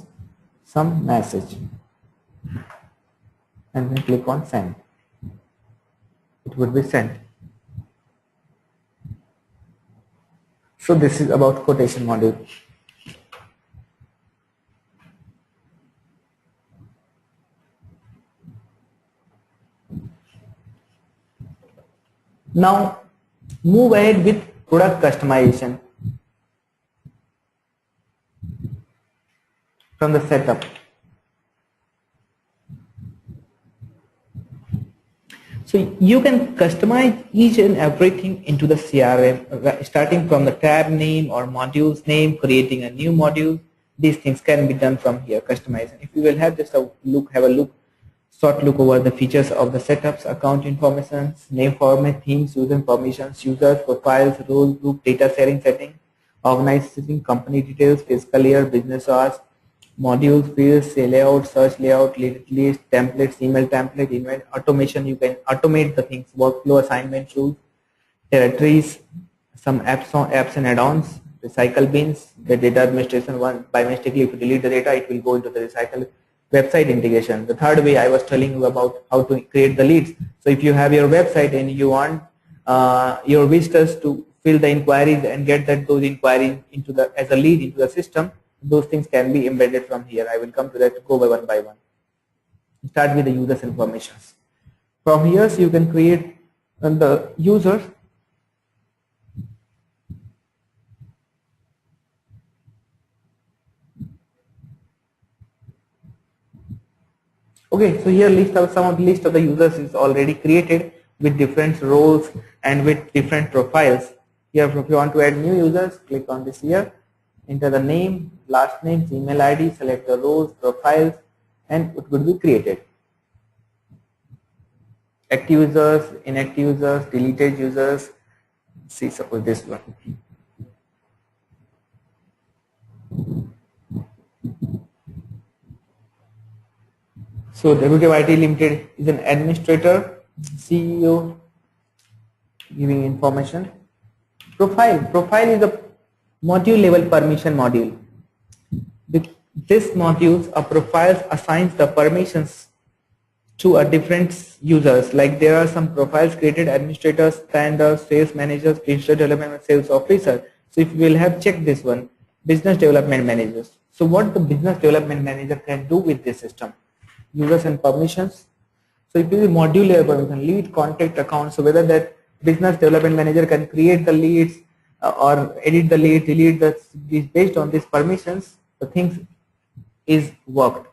Speaker 1: some message and then click on send. It would be sent. So this is about quotation module. Now move ahead with product customization from the setup. So you can customize each and everything into the CRM, starting from the tab name or modules name, creating a new module. These things can be done from here, customizing. If you will have just a look, short look over the features of the setups, account information, name format, themes, user permissions, users, profiles, roles, group, data sharing setting, organizing, company details, fiscal year, business hours, modules, fields, say layout, search layout, list, templates, email template, event automation. You can automate the things, workflow, assignment rules, territories, some apps and add-ons, recycle bins, the data administration one. By mistakenly, if you delete the data, it will go into the recycle. Website integration. The third way I was telling you about how to create the leads. So if you have your website and you want your visitors to fill the inquiries and get those inquiries into the as a lead into the system, those things can be embedded from here. I will come to that, go by one. Start with the users informations. From here, so you can create the users. Okay, so here some of the list of the users is already created with different roles and with different profiles. Here, if you want to add new users, click on this here, enter the name, last name, email ID, select the roles, profiles, and it would be created. Active users, inactive users, deleted users. See, suppose this one. So WKYT Limited is an administrator, CEO, giving information. Profile is a module level permission module. This modules or profiles assigns the permissions to a different users. Like there are some profiles created: administrators, standers, sales managers, business development, sales officer. So if we will have checked this one, business development managers. So what the business development manager can do with this system? Users and permissions. So it is module level permission, lead, contact, account. So whether that business development manager can create the leads or edit the lead, delete the based on these permissions, the things is worked.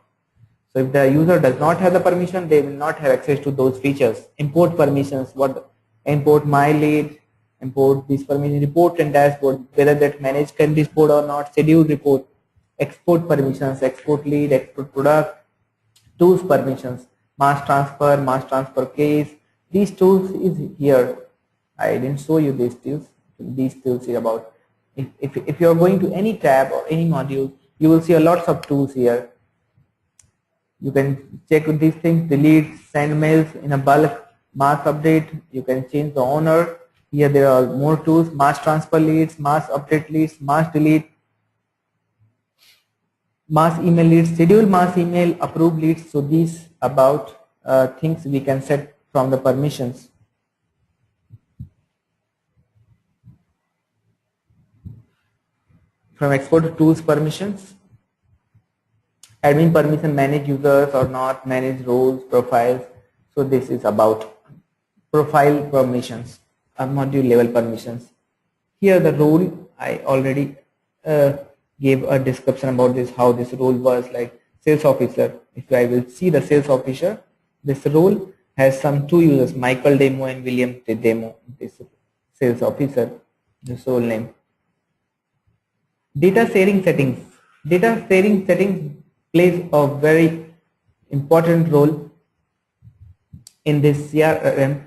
Speaker 1: So if the user does not have the permission, they will not have access to those features. Import permissions, import my lead, import this permission, report and dashboard, whether that manage can report or not, schedule report, export permissions, export lead, export product, tools permissions, mass transfer case. These tools is here. I didn't show you these tools. These tools is about if you are going to any tab or any module, you will see a lots of tools here. You can check with these things, delete, send mails in a bulk, mass update. You can change the owner. Here there are more tools: mass transfer leads, mass update leads, mass delete, mass email leads, schedule mass email, approve leads. So these about things we can set from the permissions. From export to tools permissions, admin permission, manage users or not, manage roles, profiles. So this is about profile permissions, module level permissions. Here the role I already gave a description about this, how this role was, like sales officer. If I will see the sales officer, this role has some two users, Michael Demo and William Demo. This sales officer, this role name. Data sharing settings. Data sharing settings plays a very important role in this CRM.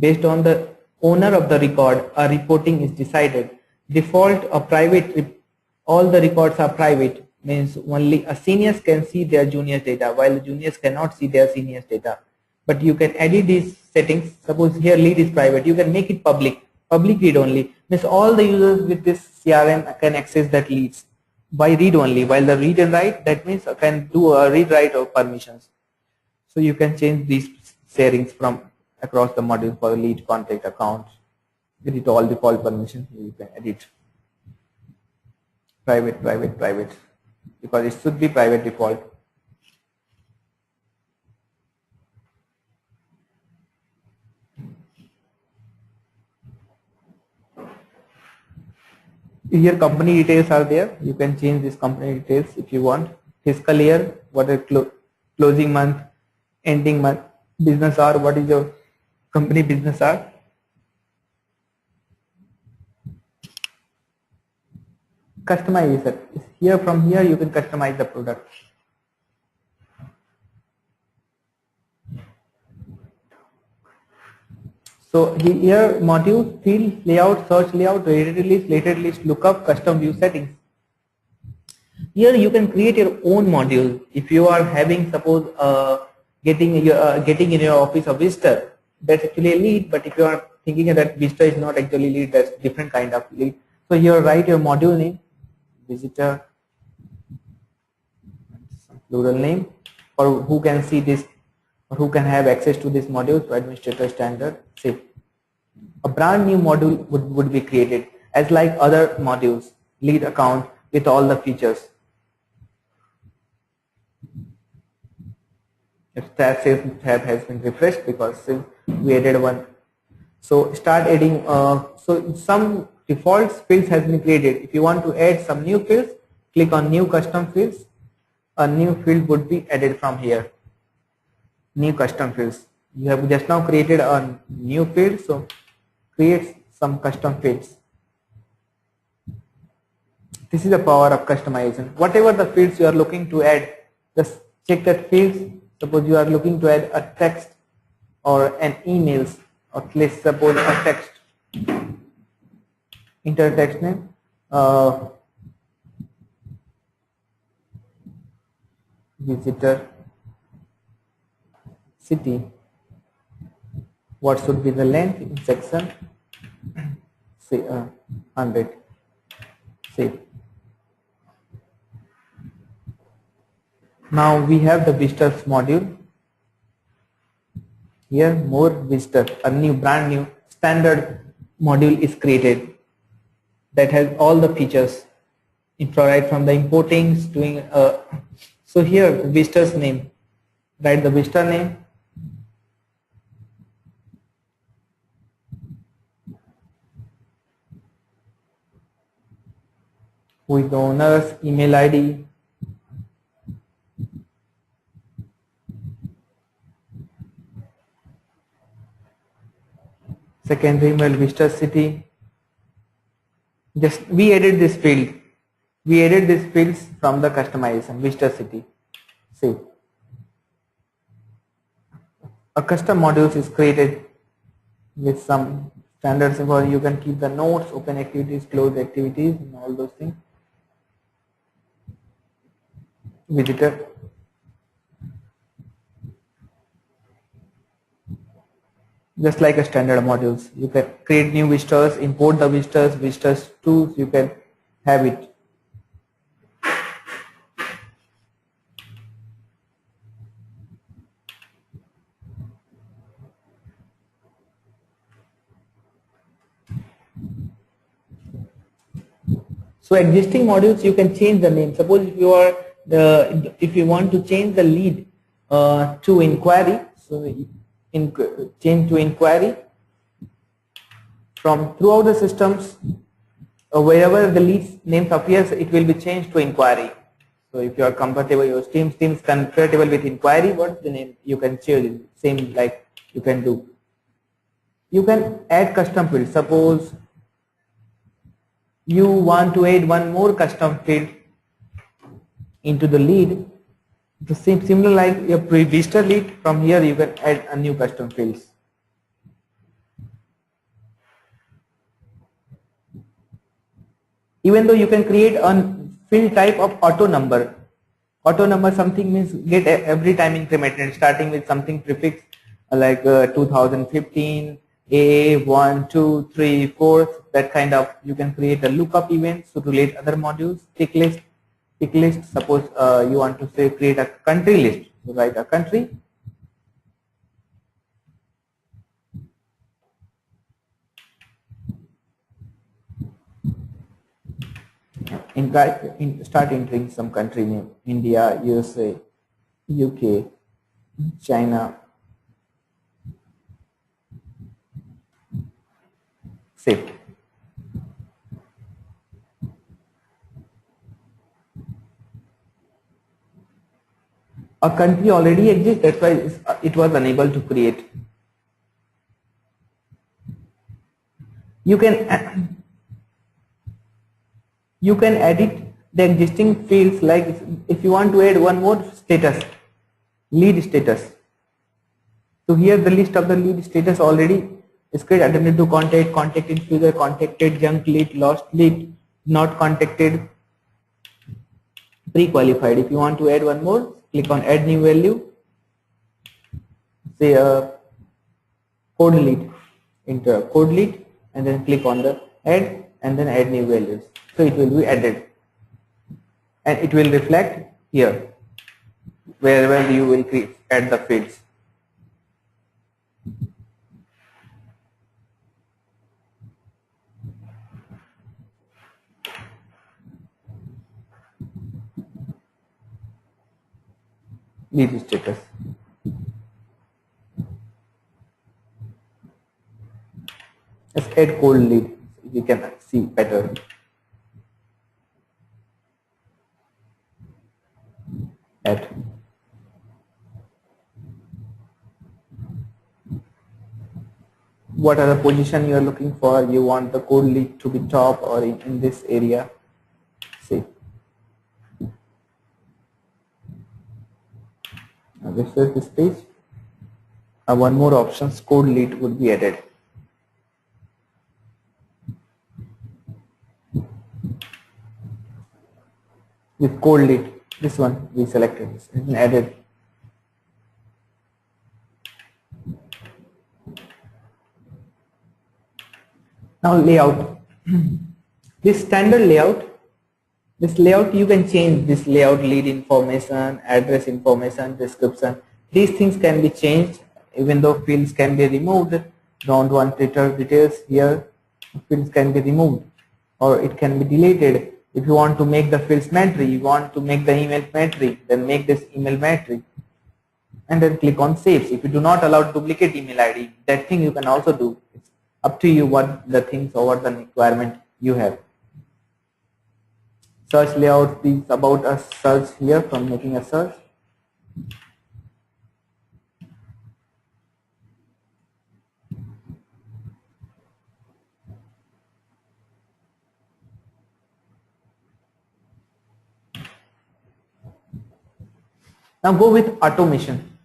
Speaker 1: Based on the owner of the record, a reporting is decided. Default or private, all the records are private, means only a seniors can see their juniors data, while the juniors cannot see their seniors data. But you can edit these settings. Suppose here lead is private, you can make it public read only, means all the users with this CRM can access that leads by read only, while the read and write, that means can do a read write of permissions. So you can change these sharings from across the module for the lead, contact, account, edit all default permissions you can edit. private, because it should be private default. Here company details are there. You can change this company details if you want. Fiscal year, what is closing month, ending month, business hour, what is your company business hour. Customization. Here, from here you can customize the product. So here modules, field, layout, search layout, rated list, lookup, custom view settings. Here you can create your own module. If you are having, suppose getting in your office a visitor, that's actually a lead. But if you are thinking that visitor is not actually lead, that's different kind of lead. So here write your module name, visitor, plural name, or who can see this, or who can have access to this module. So administrator standard, save. A brand new module would be created as like other modules, lead account with all the features. If that sales tab has been refreshed, because since we added one. So start adding, so some defaults fields has been created. If you want to add some new fields, click on new custom fields. A new field would be added from here. New custom fields. You have just now created a new field, so create some custom fields. This is the power of customization. Whatever the fields you are looking to add, just check that fields. Suppose you are looking to add a text or an emails, or let's suppose a text. Enter text name. Visitor city. What should be the length in section? Say 100. Save. Now we have the visitors module. Here more visitor, a new brand new standard module is created that has all the features, right from the importing, doing. So here the visitor's name, write the visitor name. Who is the owner's email ID. Secondary email, visitor city. Just we added this field. We added these fields from the customization, visitor city. See, a custom module is created with some standards where you can keep the notes, open activities, close activities, and all those things. Visitor. Just like a standard modules, you can create new visitors, import the visitors tools, you can have it. So existing modules you can change the name. Suppose if you are if you want to change the lead to inquiry, so change to inquiry from throughout the systems, wherever the lead names appears, it will be changed to inquiry. So if you are comfortable, your team is compatible with inquiry, what's the name? You can change it. Same like you can do. You can add custom fields. Suppose you want to add one more custom field into the lead. The same similar like your visitor lead, from here you can add a new custom fields. Even though you can create a field type of auto number. Auto number something means get every time incremented, starting with something prefix like 2015, A, 1, 2, 3, 4, that kind of. You can create a lookup event to relate other modules. Tick list. Suppose you want to say create a country list. So write a country. start entering some country name: India, USA, UK, China. Save. A country already exists, that's why it was unable to create. You can edit the existing fields, like if you want to add one more status, lead status. So here the list of the lead status already is created: attempted to contact, contacted figure, contacted, junk lead, lost lead, not contacted, pre-qualified. If you want to add one more, click on add new value, say code lead, enter code lead, and then click on the add and then add new values. So it will be added and it will reflect here wherever you will add the fields. Lead status. Let's add cold lead. You can see better. Add. What are the position you are looking for? You want the cold lead to be top or in this area. See. Now this is this page. One more options, code lead would be added. With code lead, this one we selected, this and added. Now layout. This standard layout, this layout you can change. This layout, lead information, address information, description. These things can be changed, even though fields can be removed. Don't want details here. Fields can be removed or it can be deleted. If you want to make the fields matrix, you want to make the email matrix, then make this email matrix and then click on save. If you do not allow duplicate email ID, that thing you can also do. It's up to you what the things or what the requirement you have. Search layout is about a search here from making a search. Now go with automation.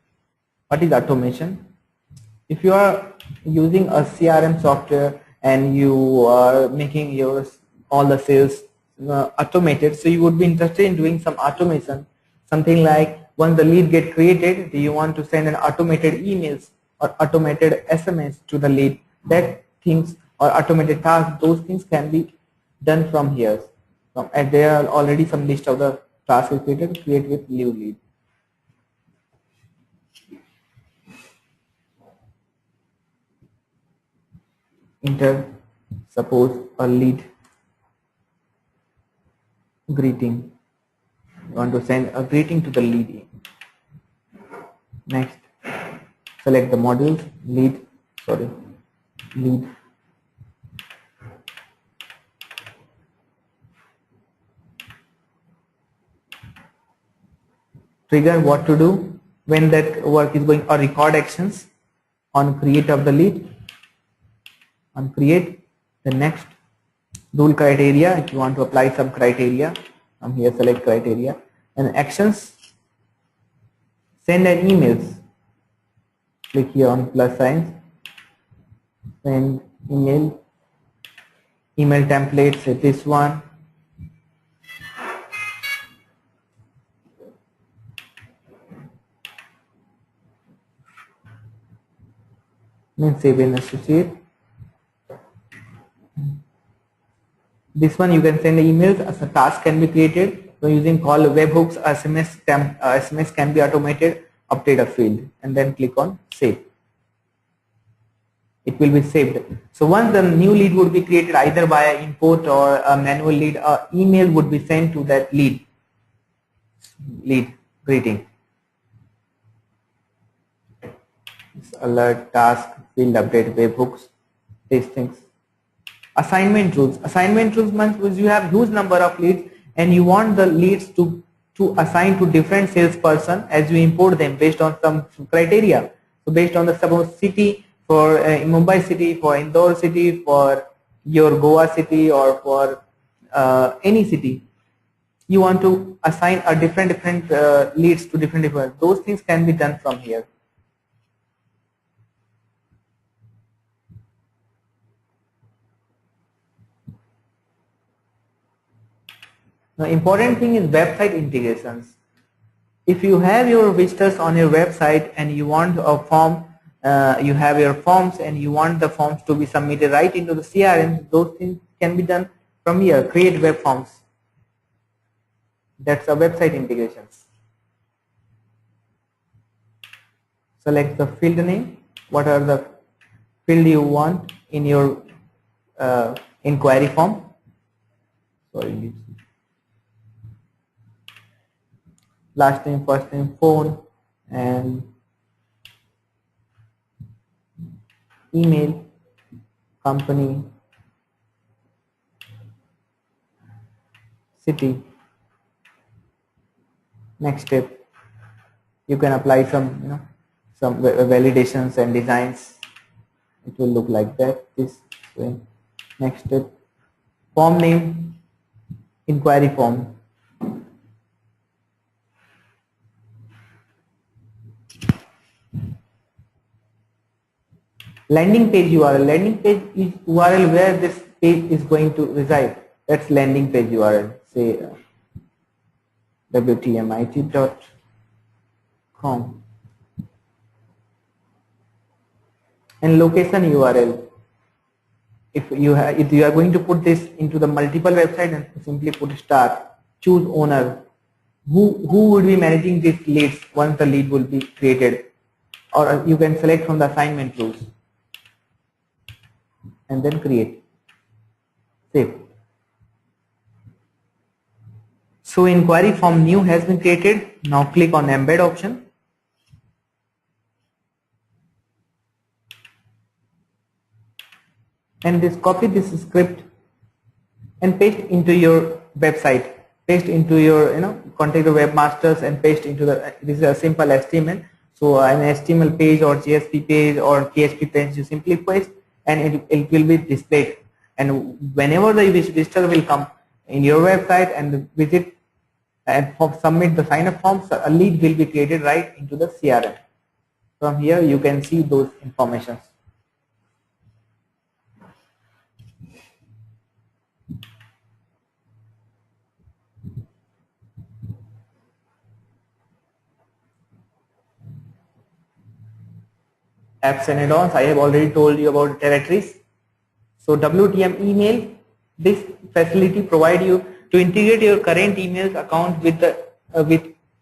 Speaker 1: What is automation? If you are using a CRM software and you are making all the sales automated, so you would be interested in doing some automation. Something like once the lead get created, do you want to send an automated emails or automated SMS to the lead? That things or automated tasks, those things can be done from here. And there are already some list of the tasks created. Create with new lead. Enter, suppose a lead greeting. You want to send a greeting to the lead. Next, select the modules, lead. Trigger what to do when that work is going, or record actions on create of the lead. On create, the next rule criteria, if you want to apply some criteria, from here select criteria, and actions, send an emails, click here on plus signs, send email template, say this one, then save and associate. This one you can send emails as a task can be created. So using call webhooks, SMS can be automated, update a field and then click on save. it will be saved. So once the new lead would be created either by import or a manual lead, a email would be sent to that lead greeting. Alert, task, field update, webhooks, these things. Assignment rules. Assignment rules means you have huge number of leads and you want the leads to assign to different salesperson as you import them based on some criteria. So based on the suppose city, for Mumbai city, for Indore city, for your Goa city, or for any city, you want to assign a different leads to different. Those things can be done from here. The important thing is website integrations. If you have your visitors on your website and you want a form, you have your forms and you want the forms to be submitted right into the CRM, those things can be done from here. Create web forms. That's a website integrations. Select the field name. What are the field you want in your inquiry form? Sorry. Last name, first name, phone, and email, company, city. Next step, you can apply some some validations and designs. It will look like that this way. Next step, form name, inquiry form. Landing page URL. Landing page is URL where this page is going to reside. That's landing page URL. Say wtmit.com. And location URL. If you are going to put this into the multiple website, and simply put start. Choose owner. Who would be managing these leads once the lead will be created, or you can select from the assignment rules. And then create, save. So inquiry form new has been created. Now click on embed option. And copy this script and paste into your website. Paste into your contact the webmasters and paste into the, this is a simple HTML. So an HTML page or JSP page or PHP page, you simply paste and it will be displayed, and whenever the visitor will come in your website and visit and submit the sign up forms, a lead will be created right into the CRM. From here you can see those informations. Apps and add-ons, I have already told you about territories. So WTM email, this facility provide you to integrate your current emails account with the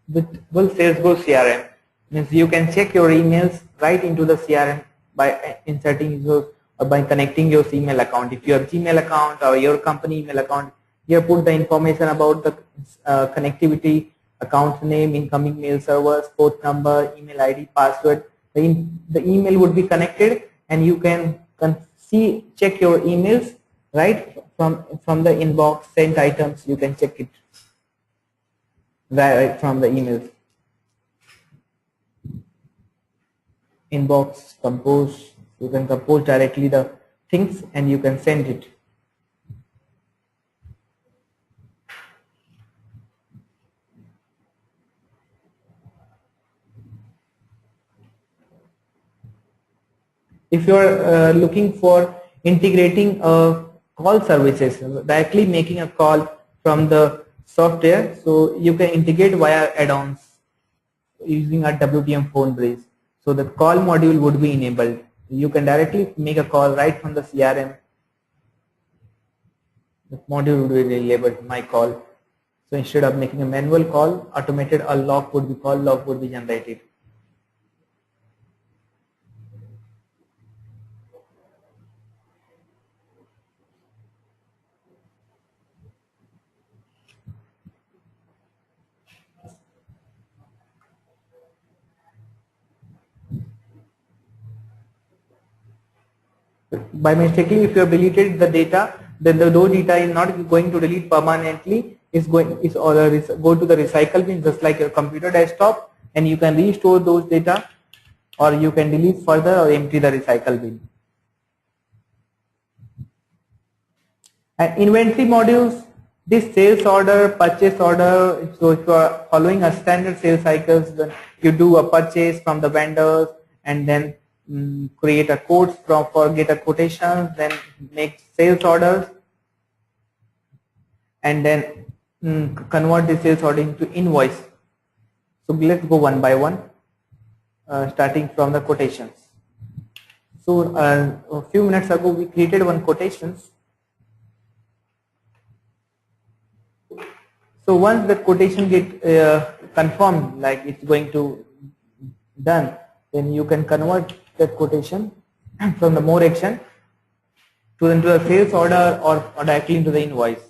Speaker 1: with Salesforce CRM. Means you can check your emails right into the CRM by inserting your or by connecting your email account. If you have Gmail account or your company email account, here put the information about the connectivity, account name, incoming mail servers, port number, email ID, password. The email would be connected and you can check your emails right from the inbox, sent items. You can check it right from the emails. Inbox, compose, you can compose directly the things and you can send it. If you are looking for integrating call services, directly making a call from the software, so you can integrate via add-ons using a WTM phone bridge. So the call module would be enabled. You can directly make a call right from the CRM. The module would be labeled my call. So instead of making a manual call, automated a log would be called, log would be generated. By mistakenly, if you have deleted the data, then those data is not going to delete permanently. It's going go to the recycle bin, just like your computer desktop, and you can restore those data, or you can delete further or empty the recycle bin. And inventory modules, this sales order, purchase order. So if you are following a standard sales cycles, then you do a purchase from the vendors, and then create a quotes for get a quotation, then make sales orders, and then convert the sales order into invoice. So let's go one by one, starting from the quotations. So a few minutes ago we created one quotations. So once the quotation get confirmed, like it's going to done, then you can convert that quotation from the more action into a sales order, or directly into the invoice.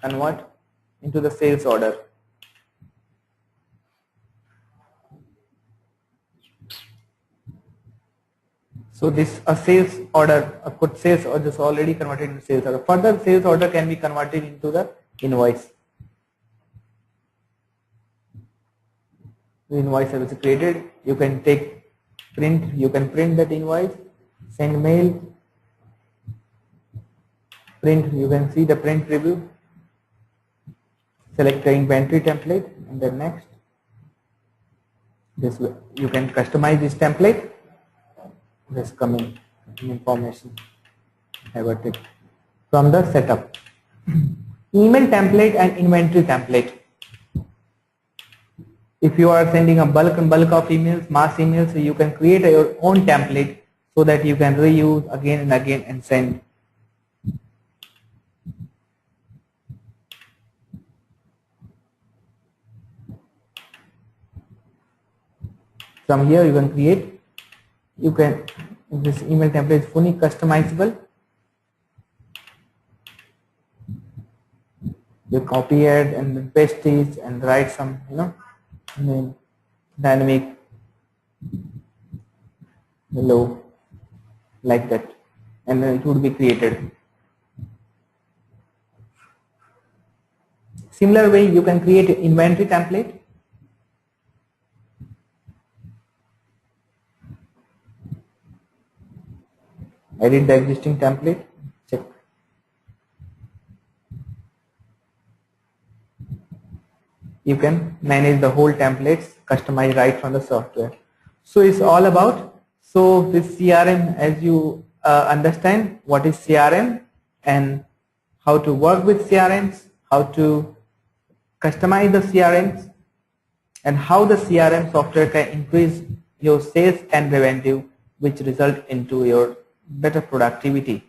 Speaker 1: Convert into the sales order. So this a sales order, a quote sales order is already converted into sales order. Further, sales order can be converted into the invoice. The invoice is created. You can print. You can print that invoice, send mail, print. You can see the print preview. Select the inventory template, and then next. This way you can customize this template. This coming information about it from the setup. Email template and inventory template. If you are sending a bulk of emails, mass emails, so you can create your own template so that you can reuse again and again and send. From here you can create. This email template is fully customizable. You copy it and paste it and write some, dynamic below, like that, and then it would be created. Similar way you can create an inventory template. Edit the existing template, check. You can manage the whole templates, customize right from the software. So it's all about, so this CRM, as you understand what is CRM and how to work with CRMs, how to customize the CRMs, and how the CRM software can increase your sales and revenue, which result into your better productivity.